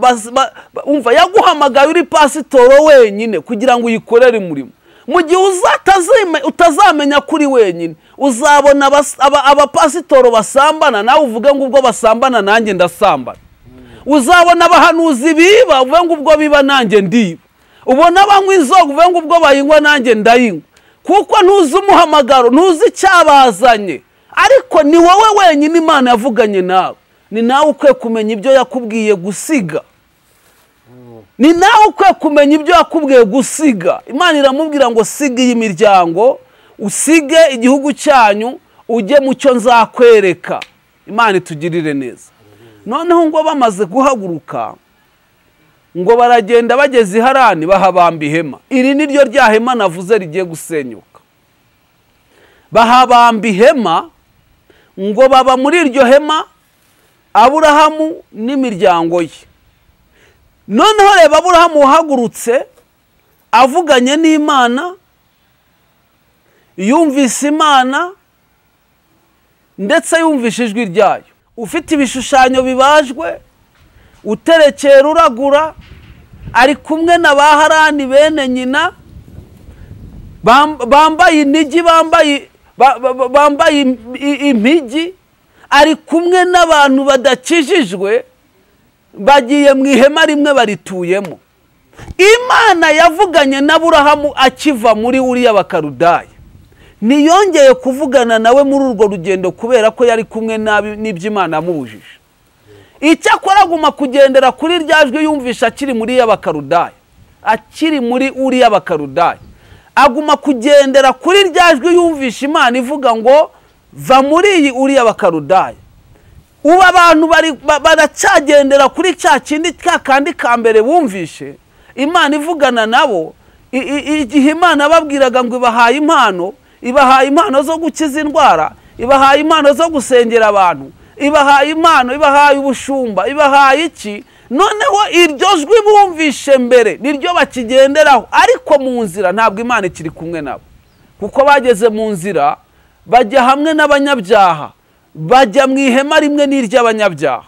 umva, yaguhamagaye uri pasitoro wenyine kugira ngo uyikorere umurimo. Mu gihe utazamenya kuri wenyine, uzabona abapasitoro basambana, nawe uvuge ngo ubwo basambana nanjye ndasambana. Uzabona abahanuzi biba, uvuge ngo ubwo biba nanjye ndiba. Ubona abanywa inzoga, uvuge ngo ubwo bayinywa nanjye ndayinywa. Kuko ntuzi umuhamagaro, ntuzi icyabazanye, ariko ni wowe wenyine Imana yavuganye nawe. Ni nawe ukwiye kumenya ibyo yakubwiye gusiga. Ni nawe ukwiye kumenya ibyo yakubwiye gusiga. Imana iramubwira ngo siga iyi miryango, usige igihugu cyanyu, ujye mu cyo nzakwereka. Imana itugirire neza. Noneho ngo bamaze guhaguruka, ngo baragenda bageze i Harani, bahabamba ihema. Iri ni ryo rya hema navuze rigiye gusenyuka. Bahabamba ihema, ngo baba muri iryo hema, Aburahamu n'imiryango ye. Noneho reba Aburahamu uhagurutse avuganye n'Imana, yumvise Imana ndetse yumvise ijwi ryayo. ufite ibishushanyo bibajwe, uterekera uragura, ari kumwe na ba Harani bene nyina bambaye inigi, bambaye impigi, ari kumwe n'abantu badakijijwe, bagiye mu ihema rimwe barituyemo. Imana yavuganye na Aburahamu akiva muri Uriya Bakaludaya, ntiyongeye kuvugana nawe muri urwo rugendo kubera ko yari kumwe n'ibyo Imana yamubujije. Icyakora aguma kugendera kuri rya jwi yumvisha akiri muri Uriya Bakaludaya, akiri muri Uriya Bakaludaya, aguma kugendera kuri rya jwi yumvisha Imana ivuga ngo va muri iyi Uriya Bakaludaya. Ubu abantu baracyagendera kuri cya kindi kandi ka mbere bumvishe Imana ivugana nabo. Igihe Imana babwiraga ngo ibahaye impano zo gukiza indwara, ibahaye impano zo gusengera abantu, ibahaye impano, ibahaye ubushumba, ibahaye iki, noneho iryo jwi bumvishe mbere niryo bakigenderaho, ariko mu nzira ntabwo Imana ikiri kumwe nabo, kuko bageze mu nzira bajya hamwe n'abanyabyaha, bajya mu ihema rimwe n'iry'abanyabyaha.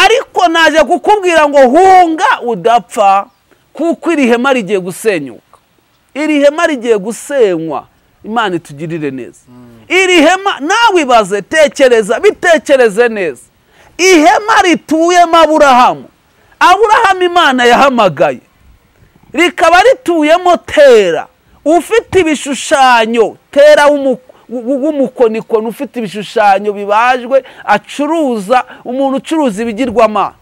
Ariko naje kukubwira ngo hunga udapfa, kuko iri hema rigiye gusenyuka, iri hema rigiye gusenywa. Imana itugirire neza. Iri hema nawe ibaze, tekereza, bitekereze neza. Ihema rituyemo Aburahamu Imana yahamagaye, rikaba rituyemo Tera ufite ibishushanyo, Tera w'umukonikoni ufite ibishushanyo bibajwe, acuruza, umuntu ucuruza ibigirwamana.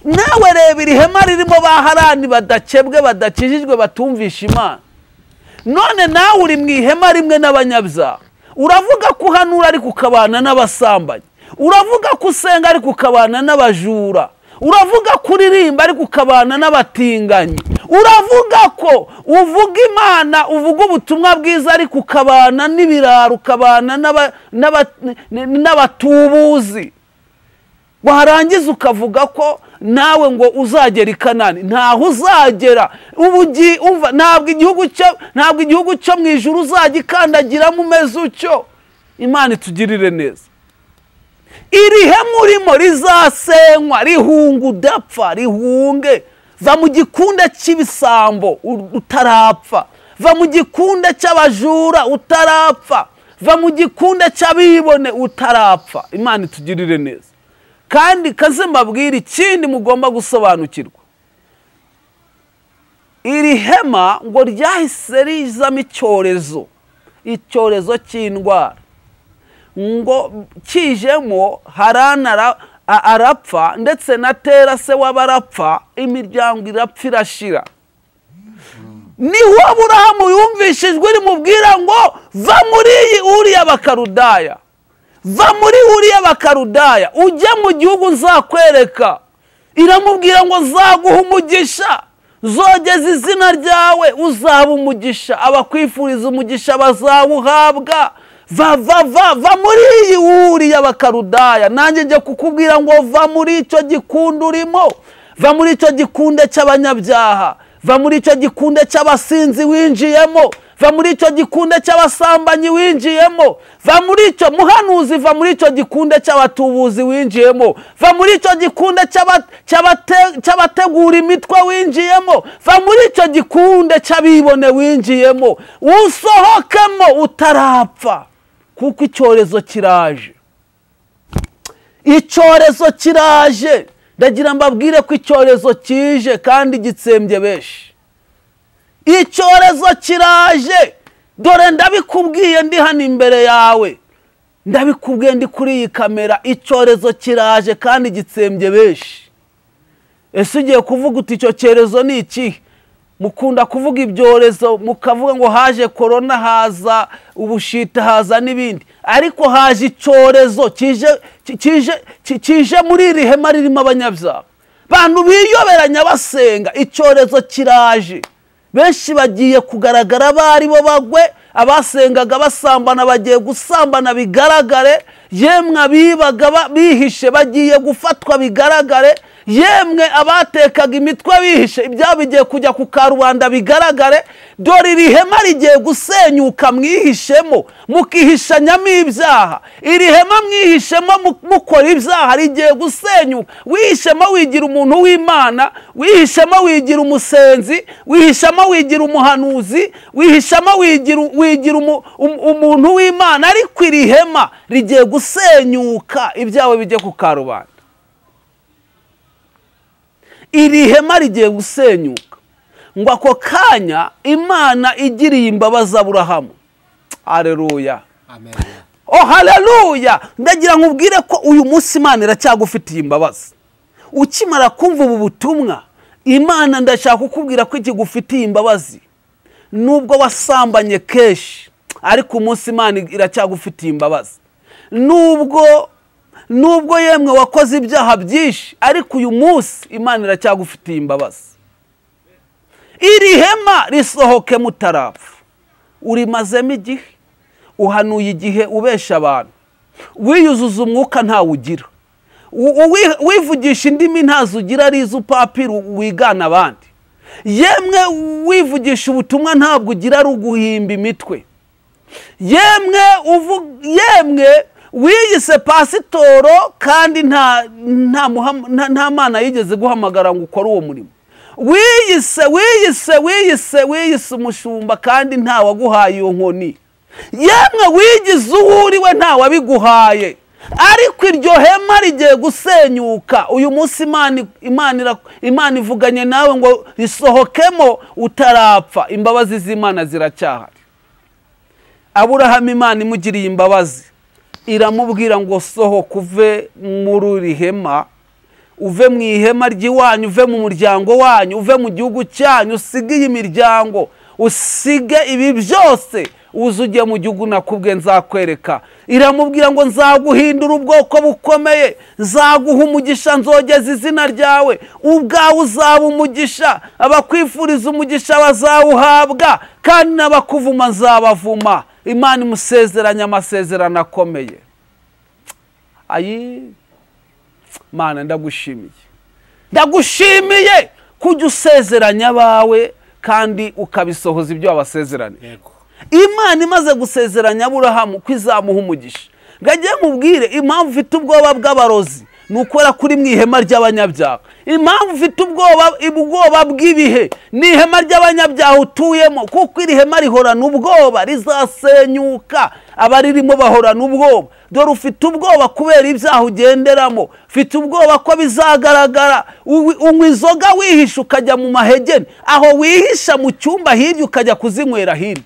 Nawe reba iri hema ririmo ba Harani badakebwe, badakijijwe, batumvisha Imana. None nawe uri mu ihema rimwe n'abanyabyaha. Uravuga ko uhanura ariko ukabana n'abasambanyi, uravuga ko usenga ariko ukabana n'abajura, uravuga ko uririmba ariko ukabana n'abatinganyi, uravuga ko uvuga Imana, uvuga ubutumwa bwiza ariko ukabana n'ibiraro, ukabana n'abatubuzi. Warangiza ukavuga ko nawe ngo uzagera i Kanani. Ntaho uzagera. Ntabwo igihugu cyo mu ijuru uzagikandagiramo umeze utyo. Imana itugirire neza. Iri hema urimo rizasenywa, rihunga udapfa, rihunge. Va mu gikunde cy'ibisambo utarapfa, va mu gikunde cy'abajura utarapfa, va mu gikunde cy'abibone utarapfa. Imana itugirire neza. Kandi kaze mbabwire ikindi mugomba gusobanukirwa. Iri hema ngo ryahise rizamo icyorezo cy'indwara, ngo kijemo Harani arapfa, ndetse na Tera se w'abarapfa, imiryango irapfa irashira. Niho Aburahamu yumvishijwe rimubwira ngo va muri iyi Uriya Bakaludaya, va muri Uriya Bakaludaya ujye mu gihugu nzakwereka. Iramubwira ngo zaguha umugisha, zogeza izina ryawe uzaba umugisha, abakwifuriza umugisha bazawuhabwa. Va muri iyi Uriya Bakaludaya. Nanjye njye kukubwira ngo va muri icyo gikundi urimo, va muri icyo gikunde cy'abanyabyaha, va muri icyo gikunde cy'abasinzi winjiyemo, va muri icyo gikunde cy'abasambanyi winjiyemo, va muri icyo muhanuzi, va muri icyo gikunde cy'abatubuzi winjiyemo, va muri icyo gikunde cy'abategura imitwe winjiyemo, va muri icyo gikunde cy'abibone winjiyemo, usohokemo utarapfa, kuko icyorezo kiraje. Icyorezo kiraje. Ndagira mbabwire ko icyorezo kije kandi gitsembye benshi. Icyorezo kiraje. Dore ndabikubwiye ndi hano imbere yawe, ndabikubwiye ndi kuri iyi kamera. Icyorezo kiraje kandi gitsembye benshi. Ese ugiye kuvuga uti icyo cyorezo ni iki? Mukunda kuvuga ibyorezo, mukavuga ngo haje korona, haza ubushita, haza n'ibindi, ariko haje icyorezo kije muri iri hema ririmo abanyabyaha, bantu biyoberanya basenga. Icyorezo kiraje, benshi bagiye kugaragara bari bo bagwe, abasengaga basambana bagiye gusambana bigaragare, yemwe abibaga bihishe bagiye gufatwa bigaragare, yemwe abatekaga imitwe bihishe ibyabo bigiye kujya ku karubanda bigaragare. Dore iri hema rigiye gusenyuka mwihishemo mukihishanyamo ibyaha. Iri hema mwihishemo mukora ibyaha rigiye gusenyuka. Wihishemo wigira umuntu w'Imana, wihishemo wigira umusenzi, wihishemo wigira umuhanuzi, wihishemo wigira umuntu w'Imana, ariko iri hema rigiye gusenyuka ibyawe bijye ku karubanda. Iri hema rigiye gusenyuka. Ngo ako kanya Imana igiriye imbabazi Aburahamu. Haleluya, amen. Oh haleluya. Ndagira nkubwire ko uyu munsi Imana iracyagufitiye imbabazi. Ukimara kumva ubu butumwa, Imana ndashaka kukubwira ko ikigufitiye imbabazi. Nubwo wasambanye keshi, ariko umunsi Imana iracyagufitiye imbabazi. Nubwo yemwe wakoze ibyaha byinshi, ariko uyu munsi Imana iracyagufitiye imbabazi. Iri hema risohoke mutarapfa. Urimazemo igihe, uhanuye igihe ubesha abantu, wiyuzuza umwuka ntawugira, wivugisha indimi ntazugira arizo upapiru wigana abandi, yemwe wivugisha ubutumwa ntabwo ugira ari uguhimba imitwe, yemwe wiyise pasitoro kandi nta mana yigeze guhamagara ngo ukore uwo murimo. Wiyise umushumba kandi nta waguhaye iyo nkoni. Yemwe wigize uwo uriwe nta wabiguhaye. Ariko iryo hema rigiye gusenyuka. Uyu munsi Imana ivuganye nawe ngo risohokemo utarapfa. Imbabazi z'Imana ziracyahari. Aburahamu Imana imugiriye imbabazi, iramubwira ngo sohoka uve muri iri hema, uve mu ihema ry'iwanyu, uve mu muryango wanyu, uve mu gihugu cyanyu, usige iyi miryango, usige ibi byose, uzugiye mu gihugu nakubwiye nzakwereka. Iramubwira ngo nzaguhindura ubwoko bukomeye, nzaguha umugisha, nzogeza izina ryawe, ubwawe uzaba umugisha, abakwifuriza umugisha bazawuhabwa, kandi n'abakuvuma nzabavuma. Imana imusezeranya amasezerano akomeye. Mana ndagushimiye kujya usezeranya abawe kandi ukabisohoza ibyo wabasezeranye. Imana imaze gusezeranya Aburahamu ko izamuha umugisha. Ngagiye mubwire impamvu ufite ubwoba bw'abarozi nukora kuri mu ihema ry'abanyabyaha. Impamvu ufite ubwoba bw'ibihe ni ihema ry'abanyabyaha utuyemo, kuko iri hema rihorana ubwoba rizasenyuka, abaririmo bahorana ubwoba. Dore ufite ubwoba kubera ibyaha ugenderamo, ufite ubwoba ko bizagaragara. Unywa inzoga wihisha ukajya mu mahegeni, aho wihisha mu cyumba hirya ukajya kuzinywera hirya.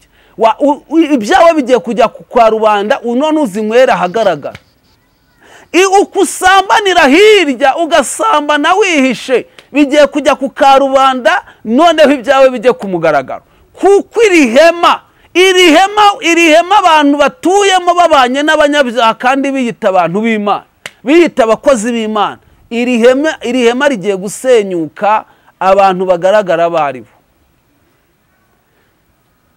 Ibyawe bigiye kujya kwa rubanda, none uzinywera ahagaragara. Ukusambanira hirya ugasambana wihishe, bigiye kujya ku karubanda, noneho ibyawe bijye ku mugaragaro. Kuko iri hema abantu batuyemo babanye n'abanyabyaha kandi biyita abantu b'Imana, biyita abakozi b'Imana. Iri hema rigiye gusenyuka, abantu bagaragara baribo.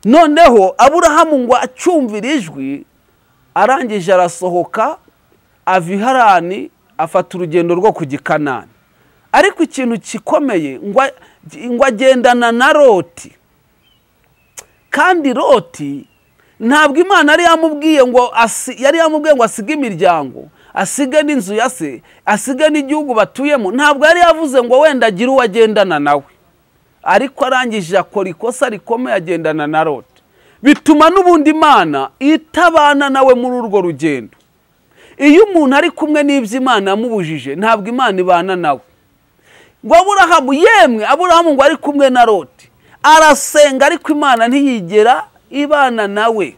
Noneho Aburahamu ngo acyumvira ijwi, arangije arasohoka ava i Harani, afata urugendo rwo kujya i Kanani. Ariko ikintu gikomeye ngo agendana na Loti. Kandi Loti ntabwo Imana yari yamubwiye ngo asige imiryango, asige n'inzu ya se, asige n'igihugu batuyemo. Ntabwo yari yavuze ngo wenda agire uwo agendana nawe. Ariko arangije akora ikosa rikomeye, agendana na Loti. Bituma n'ubundi Imana itabana nawe muri urwo rugendo. Iyo umuntu ari kumwe n'ibyo Imana yamubujije, ntabwo Imana ibana nawe. Ngo Aburahamu ngo ari kumwe na Loti, arasenga, ariko Imana ntiyigera ibana nawe.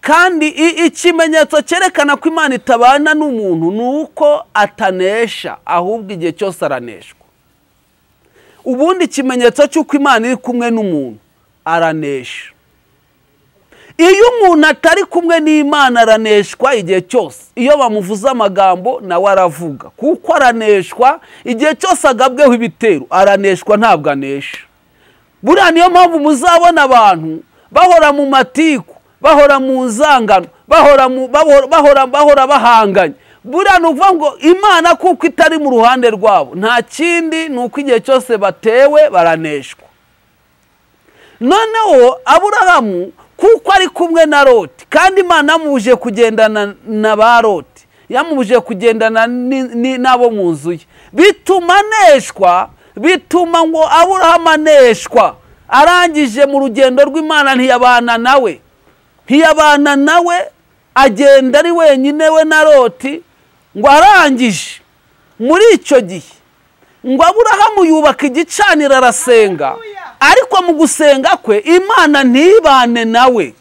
Kandi ikimenyetso cyerekana ko Imana itabana n'umuntu ni uko atanesha, ahubwo igihe cyose araneshwa. Ubundi ikimenyetso cy'uko Imana iri kumwe n'umuntu, aranesha. Iyo umuntu atari kumwe n'Imana araneshwa igihe cyose. Iyo bamuvuza amagambo nawe aravuga, kuko araneshwa igihe cyose agabweho ibitero, araneshwa ntabwo anesha. Buriya niyo mpamvu muzabona abantu bahora mu matiku, bahora mu nzangano, bahora bahanganye, buriya ni ukuvuga ngo imana kuko itari mu ruhande rwabo nta kindi ni uko igihe cyose batewe baraneshwa. Noneho Aburahamu kuko ari kumwe na Loti kandi imana yamubujije kugendana na ba Loti, yamubujije kugendana n'abo mu nzu ye, bituma aneshwa, bituma ngo Aburahamu aneshwa. Arangije mu rugendo rw'Imana ntiyabana nawe, agenda ari wenyine we na Loti. Ngo arangije muri icyo gihe ngo Aburahamu yubaka igicaniro arasenga, ariko mu gusenga kwe Imana ntibane nawe,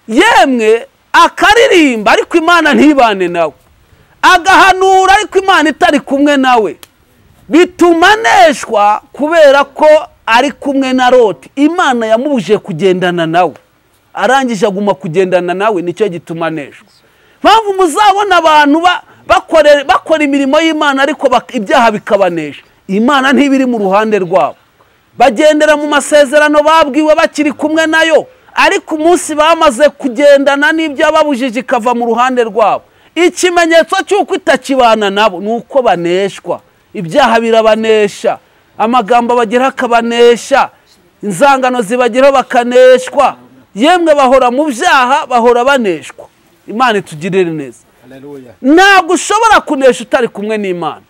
yemwe akaririmba ariko Imana ntibane nawe, agahanura ariko Imana itari kumwe nawe, bituma aneshwa kubera ko ari kumwe na Loti. Imana yamubujije kugendana nawe, arangije aguma kugendana nawe, nicyo gituma aneshwa. Mpamvu muzabona abantu bakora imirimo y'Imana ariko ibyaha bikabanesha, Imana ntibiri mu ruhande rwabo. Bagendera mu masezerano babwiwe bakiri kumwe nayo, ariko umunsi bamaze kugendana n'ibyo babujije ikava mu ruhande rwabo, ikimenyetso cy'uko itakibana nabo ni uko baneshwa. Ibyaha birabanesha, amagambo bageraho akabanesha, inzangano zibageraho bakaneshwa, yemwe bahora mu byaha, bahora baneshwa. Imana itugirire neza. Ntabwo ushobora kunesha utari kumwe n'Imana.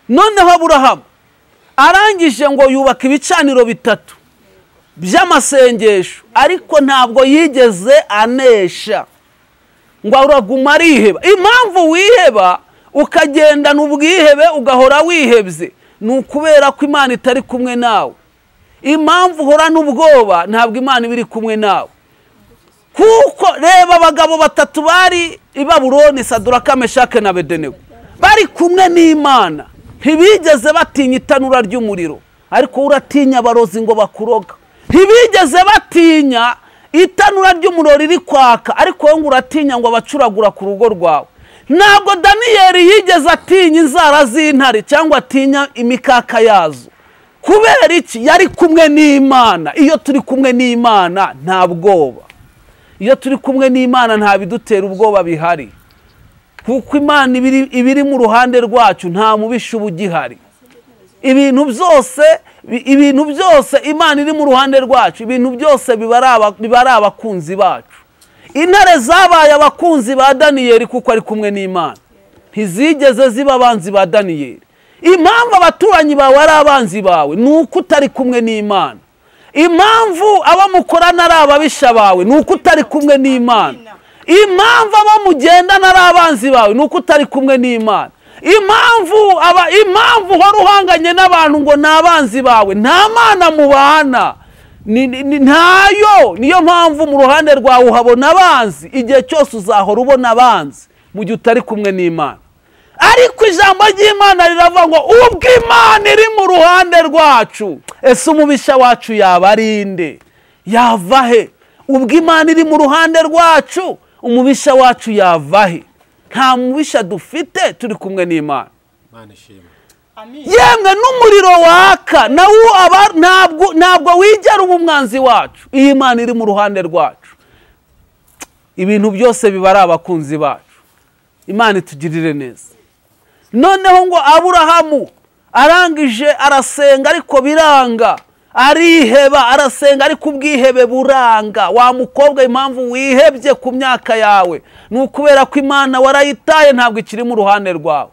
Noneho Aburahamu arangije ngo yubaka ibicaniro 3 by'amasengesho, ariko ntabwo yigeze anesha, ngo uraguma ariheba. Impamvu wiheba ukagendana ubwihebe ugahora wihebye ni ukubera ko Imana itari kumwe nawe. Impamvu uhora n'ubwoba ntabwo Imana ibiri kumwe nawe. Kuko reba abagabo 3 bari i Babuloni, Saduraka, Meshake na Abedenego, bari kumwe n'Imana, ntibigeze batinya itanura ry'umuriro, ariko uratinya abarozi ngo bakuroga. Ntibigeze batinya itanura ry'umuriro riri kwaka, ariko wowe uratinya ngo abacuragura ku rugo rwawe. Ntabwo Daniyeli yigeze atinya inzara z'intare cyangwa atinya imikaka yazo. Kubera iki? Yari kumwe n'Imana. Iyo turi kumwe n'Imana nta bwoba. Iyo turi kumwe n'Imana nta bidutera ubwoba bihari, kuko Imana ibiri mu ruhande rwacu, nta mubisha ubugihari. Ibintu byose Imana iri mu ruhande rwacu, ibintu byose bibari abakunzi bacu. Intare zabaye abakunzi ba Daniyeli kuko ari kumwe n'Imana, ntizigeze ziba abanzi ba Daniyeli. Impamvu abaturanyi bawe ari abanzi bawe ni uko utari kumwe n'Imana. Impamvu abamukorana ari ababisha bawe ni uko utari kumwe n'Imana. Impamvu abamugendana ari abanzi bawe ni uko utari kumwe n'Imana. Impamvu uhora uhanganye n'abantu ngo ni abanzi bawe, nta Mana mubana, ntayo. Niyo mpamvu mu ruhande rwawe uhabona abanzi, igihe cyose uzahora ubona abanzi mu gihe utari kumwe n'Imana. Ariko ijambo ry'Imana riravuga ngo ubwo Imana iri mu ruhande rwacu, ese umubisha wacu yaba ari nde? Yava he? Ubwo Imana iri mu ruhande rwacu, umubisha wacu yava he? Nta mubisha dufite, turi kumwe n'Imana. Yemwe n'umuriro waka nawo ntabwo wigera uba umwanzi wacu. Iyi Imana iri mu ruhande rwacu, ibintu byose bibari abakunzi bacu. Imana itugirire neza. Noneho ngo Aburahamu arangije arasenga ariko biranga, ariheba, arasenga ariko ubwihebe buranga. Wa mukobwa, impamvu wihebye ku myaka yawe ni ukubera ko Imana warayitaye, ntabwo ikiri mu ruhande rwawe.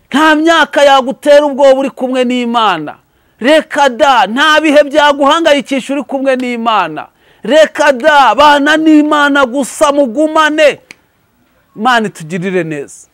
Nta myaka yagutera ubwoba uri kumwe n'Imana. Reka da, nta bihe byaguhangayikisha uri kumwe n'Imana. Reka da, bana n'Imana gusa mugumane. Imana itugirire neza.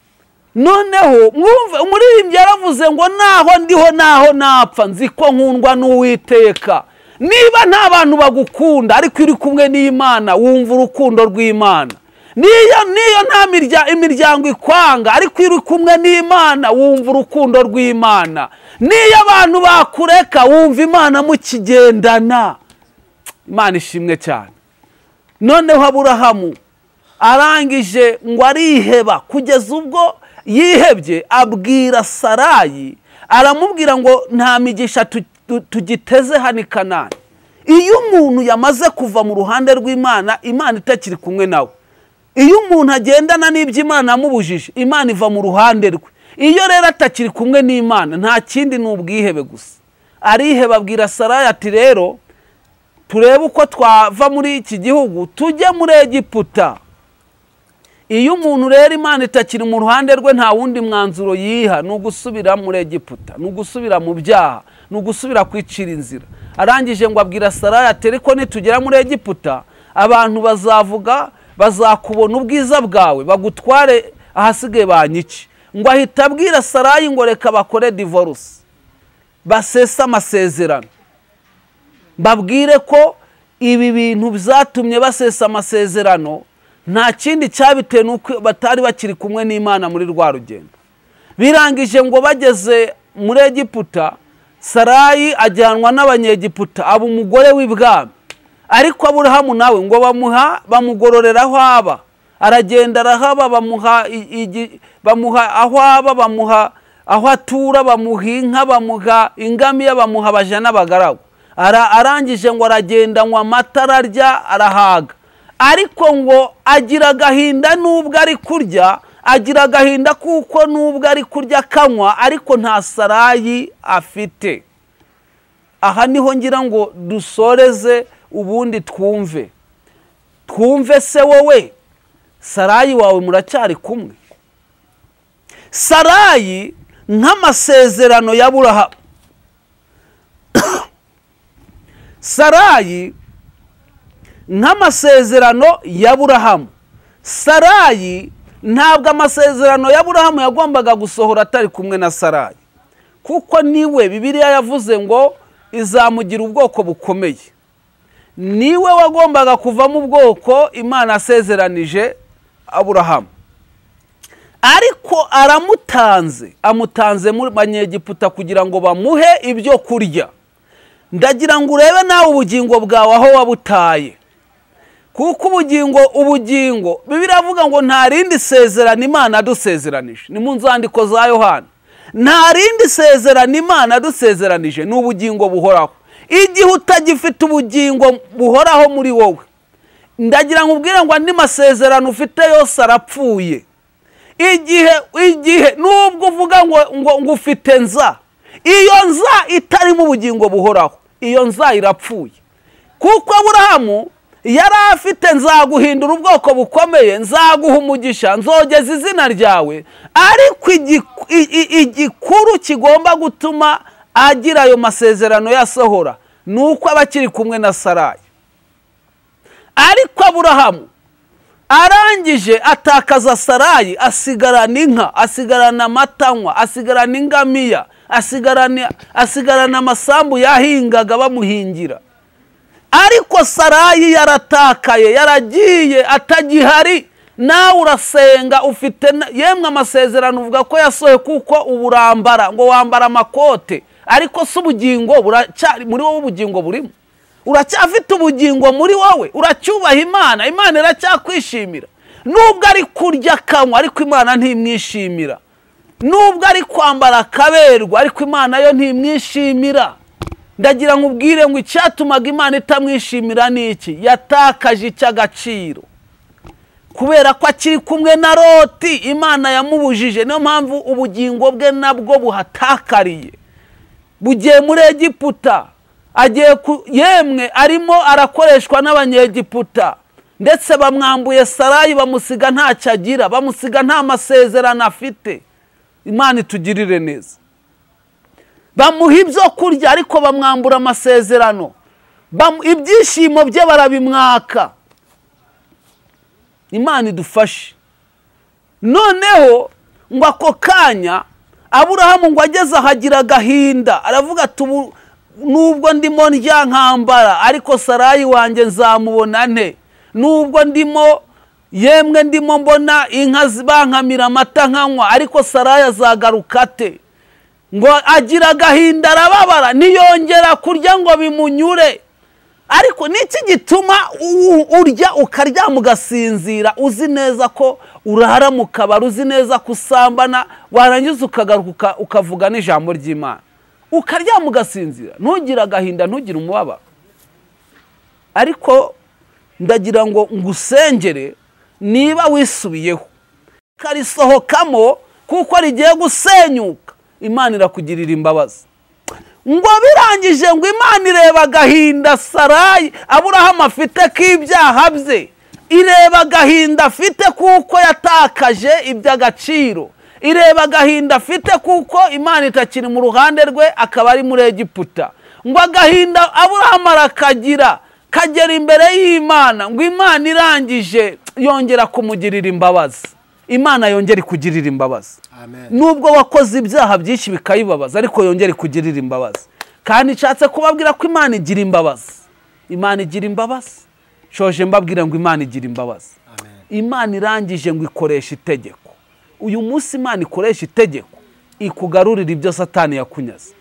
Noneho mwumve, umuririmbyi yaravuze ngo naho ndiho naho napfa nzi ko nkundwa n'Uwiteka. Niba nta bantu bagukunda ariko uri kumwe n'Imana, wumva urukundo rw'Imana. Niyo nta imiryango ikwanga ariko uri kumwe n'Imana, wumva urukundo rw'Imana. Niyo abantu bakureka, wumva Imana mukigendana. Imana ishimwe cyane. Noneho Aburahamu arangije ngo ariheba, kugeza ubwo yihebye abwira Sarayi, aramubwira ngo nta migisha tugiteze hano i Kanani. Iyo umuntu yamaze kuva mu ruhande rw'Imana, Imana itakiri kumwe nawe, iyo umuntu agendana n'ibyo Imana yamubujije, Imana iva mu ruhande rwe. Iyo rero atakiri kumwe n'Imana, nta kindi ni ubwihebe gusa. Ariheba, abwira Sarayi ati rero turebe uko twava muri iki gihugu tujye muri Egiputa. Iyo umuntu rero Imana itakiri mu ruhande rwe, nta wundi mwanzuro yiha, ni ugusubira muri Egiputa, ni ugusubira mu byaha, ni ugusubira kwicira inzira. Arangije ngo abwira Sarayi ati ariko nitugera muri Egiputa, abantu bazavuga, bazakubona ubwiza bwawe, bagutware ahasigaye banyice. Ngo ahita abwira Sarayi ngo reka bakore divorce, basesa amasezerano, babwire ko ibi bintu byatumye basesa amasezerano nta kindi cyabitewe nuko batari bakiri kumwe n'Imana muri rwa rugendo. Birangije ngo bageze muri Egiputa, Sarayi ajyanwa n'Abanyegiputa, aba umugore w'ibwami. Ariko Aburahamu nawe ngo bamugororera aho aba, aragenda arahaba, bamuha aho aba, bamuha aho atura, bamuha inka, bamuha ingamiya, bamuha abaja n'abagaragu. Arangije ngo aragenda ngo amata ararya arahaga. Ariko ngo agira agahinda nubwo ari kurya, agira agahinda kuko nubwo ari kurya akanywa, ariko nta Sarayi afite. Aha niho ngira ngo dusoreze ubundi twumve se wowe Sarayi wawe muracyari kumwe? Sarayi nk'amasezerano ya Aburahamu, Sarayi nk'amasezerano ya Aburahamu, Sarayi ntabwo amasezerano ya Aburahamu yagombaga gusohora atari kumwe na Sarayi, kuko niwe Bibiliya yavuze ngo izamugira ubwoko bukomeye. Niwe wagombaga kuva mu bwoko Imana yasezeranije Aburahamu. Ariko amutanze mu Banyegiputa kugira ngo bamuhe ibyo kurya. Ndagira ngo urebe nawe ubugingo bwawe aho wabutaye, kuko ubugingo Bibiliya avuga ngo nta rindi sezerano Imana yadusezeranije. Ni mu nzandiko za Yohana, nta rindi sezerano Imana yadusezeranije, ni ubugingo buhoraho. Igihe utagifite ubugingo buhoraho muri wowe, ndagira ngo ubwire ngo andi masezerano ufite yose arapfuye. Igihe nubwo uvuga ngo ufite nza, iyo nza itarimo ubugingo buhoraho, iyo nza irapfuye. Kuko Aburahamu yari afite nzaguhindura ubwoko bukomeye, nzaguha umugisha, nzogeza izina ryawe. Ariko igikuru kigomba gutuma agira ayo masezerano yasohora nuko abakiri kumwe na Sarayi. Ariko Aburahamu arangije atakaza Sarayi, asigarana inka, asigarana amatanywa, asigarana ingamiya, asigarana amasambu yahingaga bamuhingira. Ariko Sarayi yaratakaye, yaragiye, atagihari. Nawe urasenga ufite yemwe amasezerano uvuga ko yasohoye kuko uburambara ngo wambara amakote, ariko se ubugingo buracyari muri wowe, ubugingo burimo, uracyafite ubugingo muri wowe, uracyubaha Imana, Imana iracyakwishimira. Nubwo ari kurya akanywa, ariko Imana ntimwishimira. Nubwo ari kwambara akaberwa, ariko Imana yo ntimwishimira. Ndagira ngo ubwire ngo icyatumaga Imana itamwishimira ni iki? Yatakaje icy'agaciro. Kubera ko akiri kumwe na Loti, Imana yamubujije. Niyo mpamvu ubugingo bwe nabwo buhatakariye. Bugiye muri Egiputa, yemwe arimo arakoreshwa n'Abanyegiputa, ndetse bamwambuye Sarayi, bamusiga ntacyo agira, bamusiga nta masezerano afite. Imana itugirire neza. Bamuha ibyo kurya, ariko bamwambura amasezerano. Ibyishimo bye barabimwaka. Imana idufashe. Noneho ngo ako kanya Aburahamu ngo ageze ahagira agahinda, aravuga ati nubwo ndimo ndya nkambara, ariko Sarayi wanjye nzamubona nte? Nubwo yemwe ndimo mbona inka bankamira amata nkanywa, ariko Sarayi azagaruka ate? Ngo agira agahinda, arababara, niyongera kurya ngo bimunyure. Ariko niki gituma urya ukaryama ugasinzira uzi neza ko urara mu kabari, uzi neza ko usambana, warangiza ukagaruka ukavuga n'ijambo ry'Imana, ukaryama ugasinzira, ntugire agahinda, ntugire umubabaro? Ariko ndagira ngo ngusengere niba wisubiyeho karisohokamo kuko rigiye gusenyuka, Imana irakugirira imbabazi. Ngo birangije ngo Imana ireba agahinda Sarayi Aburahamu afite k'ibyaha bye, ireba agahinda afite kuko yatakaje iby'agaciro, ireba agahinda afite kuko Imana itakiri mu ruhande rwe, akaba ari muri Egiputa. Ngo agahinda Aburahamu arakagira kagera imbere y'Imana, ngo Imana irangije yongera kumugirira imbabazi. Imana yongera ikugirira imbabazi. Nubwo wakoze ibyaha byinshi bikayibabaza, ariko yongera ikugirira imbabazi. Kandi nshatse kubabwira ko Imana igira imbabazi. Imana igira imbabazi. Shoje mbabwira ngo Imana igira imbabazi. Imana irangije ngo ikoresha itegeko. Uyu munsi Imana ikoresha itegeko ikugarurira ibyo Satani yakunyaze.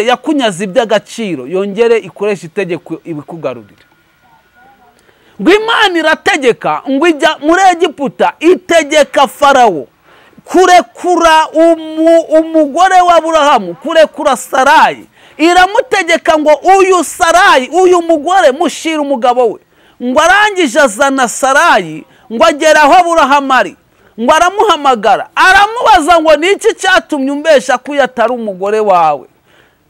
Yakunyaze iby'agaciro, yongere ikoresha itegeko ibikugarurira. Ngo Imana irategeka ngo ijya muri Egiputa, itegeka Farawo kurekura umugore wa Aburahamu, kurekura Sarayi. Iramutegeka ngo uyu Sarayi, uyu mugore mushira umugabo we. Ngo arangije azana Sarayi, ngo agera aho Aburahamu ari, ngo aramuhamagara, aramubaza ngo niki cyatumye umbesha ko yatari umugore wawe.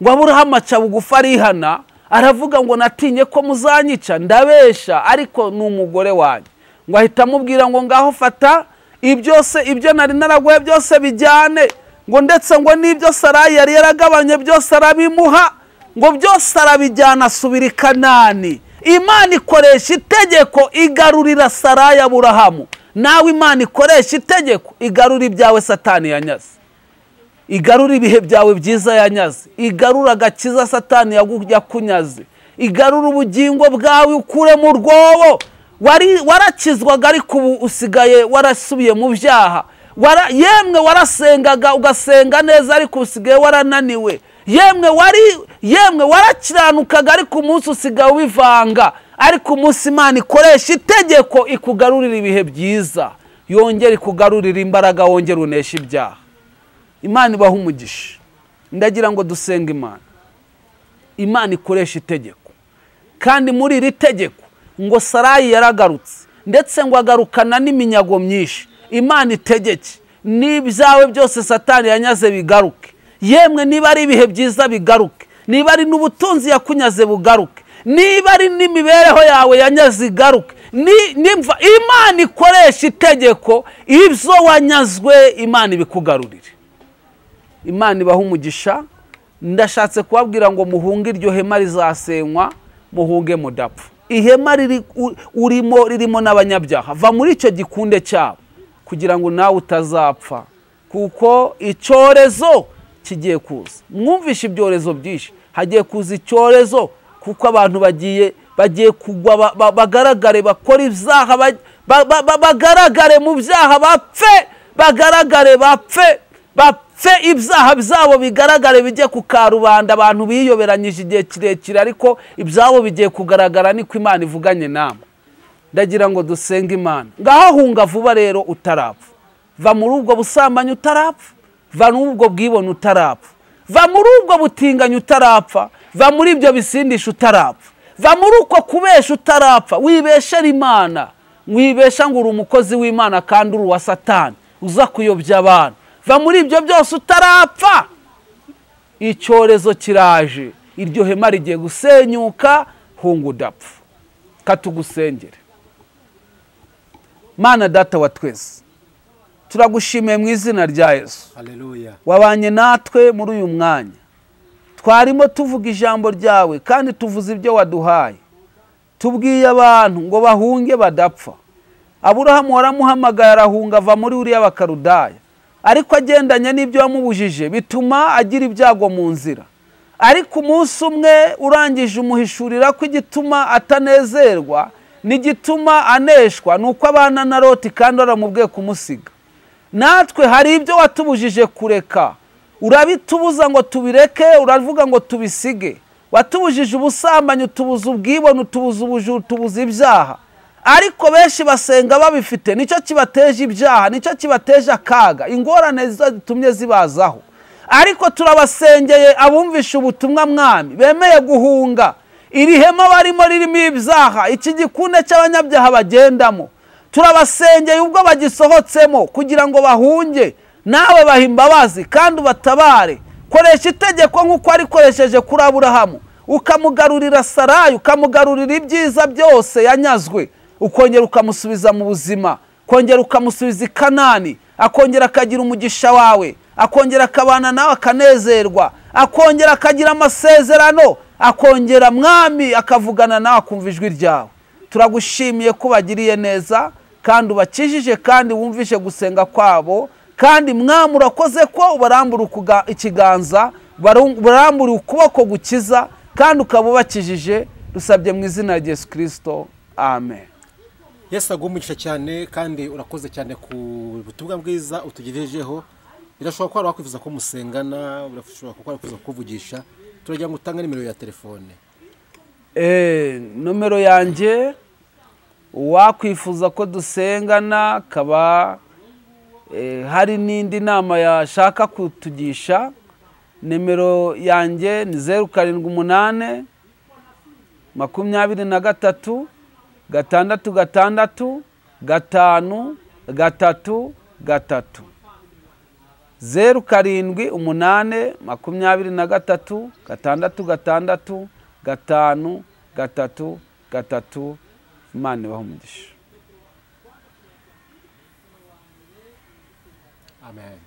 Ngo Aburahamu aca bugufi arihana, aravuga ngo natinye ko muzanyica, ndabesha ariko ni umugore wanjye. Ngo ahita amubwira ngo ngaho fata ibyo nari naraguye byose bijyane, ngo ndetse ngo n'ibyo Sarayi yari yaragabanye byose arabimuha, ngo byose arabijyana asubira i Kanani. Imana ikoresha itegeko igarurira Sarayi Aburahamu. Nawe Imana ikoresha itegeko igarura ibyawe Satani yanyaze, igarura ibihe byawe byiza yanyaze, igarura agakiza Satani yakunyaze, igarura ubugingo bwawe ukure mu rwobo. Warakizwaga ariko ubu usigaye warasubiye mu byaha. Yemwe warasengaga ugasenga neza ariko usigaye warananiwe. Yemwe warakiranukaga ariko umunsi usigaye ubivanga. Ariko umunsi Imana ikoresha itegeko ikugarurira ibihe byiza, yongera ikugarurira imbaraga, wongera unesha ibyaha. Imana ibaha umugisha. Ndagira ngo dusenga Imana. Imana ikoresha itegeko, kandi muri iri tegeko ngo Sarayi yaragarutse, ndetse ngo agarukana n'iminyago myinshi. Imana itegeke n'ibyawe byose Satani yanyaze bigaruke. Yemwe niba ari ibihe byiza bigaruke, niba ari n'ubutunzi yakunyaze bugaruke, niba ari n'imibereho yawe yanyaze igaruke. Imana ikoresha itegeko, ibyo wanyazwe Imana ibikugarurire. Imana ibaha umugisha. Ndashatse kubabwira ngo muhunge iryo hema rizasenywa, muhunge mudapfa. Ihema ririmo n'abanyabyaha, va muri icyo gikunde cyabo kugira ngo nawe utazapfa, kuko icyorezo kigiye kuza. Mwumvishe ibyorezo byinshi, hagiye kuza icyorezo kuko abantu bagiye kugwa, bagaragare bakora ibyaha, bagaragare mu byaha, bapfe ibyaha byabo bigaragare bijye ku karubanda. Abantu biyoberanyije igihe kirekire, ariko ibyabo bigiye kugaragara, niko Imana ivuganye namwe. Ndagira ngo dusenge Imana. Ngaho hunga vuba rero utarapfa. Va muri ubwo busambanyi utarapfa, va muri ubwo bwibone utarapfa, va muri ubwo butinganyi utarapfa, va muri ibyo bisindisha utarapfa, va muri uko kubesha utarapfa. Wibeshera Imana, wibesha ngo uri umukozi w'Imana kandi uri uwa Satani uza kuyobya abantu. Va muri ibyo byose utarapfa. Icyorezo kiraje, iryo hema rigiye gusenyuka, hunga udapfa. Katugusengere. Mana Data wa twese, turagushimiye mu izina rya Yesu. Haleluya. Wabanye natwe muri uyu mwanya. Twarimo tuvuga ijambo ryawe kandi tuvuze ibyo waduhaye. Tubwiye abantu ngo bahunge badapfa. Aburahamu waramuhamagaye arahunga ava muri uriya Bakarudaya, ariko agendanye n'ibyo wamubujije bituma agira ibyago mu nzira. Ariko umunsi umwe urangije umuhishurira ko igituma atanezerwa n'igituma aneshwa nuko abana na Loti kandi waramubwiye kumusiga. Natwe hari ibyo watubujije kureka, urabitubuza ngo tubireke, uravuga ngo tubisige. Watubujije ubusambanyi, utubuza ubwibone, utubuza ubujura, utubuza ibyaha. Ariko benshi basenga babifite, nicyo kibateje ibyaha, nicyo kibateje akaga, ingorane zitumye zibazaho. Ariko turabasengeye abumvisha ubutumwa Mwami, bemeye guhunga iri hema barimo ririmo ibyaha, iki gikunde cy'abanyabyaha bagendamo. turabasengeye ubwo bagisohotsemo kugira ngo bahunge, nawe baha imbabazi kandi ubatabare. Koresha itegeko nk'uko warikoresheje kuri Aburahamu, ukamugarurira Sarayi, ukamugarurira ibyiza byose yanyazwe, ukongera ukamusubiza mu buzima, kongera ukamusubiza i Kanani, akongera akagira umugisha wawe, akongera akabana nawe akanezerwa, akongera akagira amasezerano, akongera mwami akavugana nawe akumva ijwi ryawe. Turagushimiye ko bagiriye neza kandi ubakijije kandi wumvishe gusenga kwabo, kandi mwami urakoze ko ubarambura ikiganza, ubarambura ukuboko gukiza kandi ukaba ubakijije. Dusabye mu izina rya Yesu Kristo, amen. Yesu agumugisha cyane kandi urakoze cyane ku butumwa bwiza utugejejeho. Birashoboka ko wakwifuza ko musengana, birashoboka ko wakwifuza kuvugisha, turagira ngo utange nimero ya telefone. Nomero yanjye wakwifuza ko dusengana, kaba hari n'indi nama yashaka kutugisha, nimero yanjye ni 078 23 6 6 5 3 3 078 23 6 6 5 3 Imana ibahe umugisha. Amen.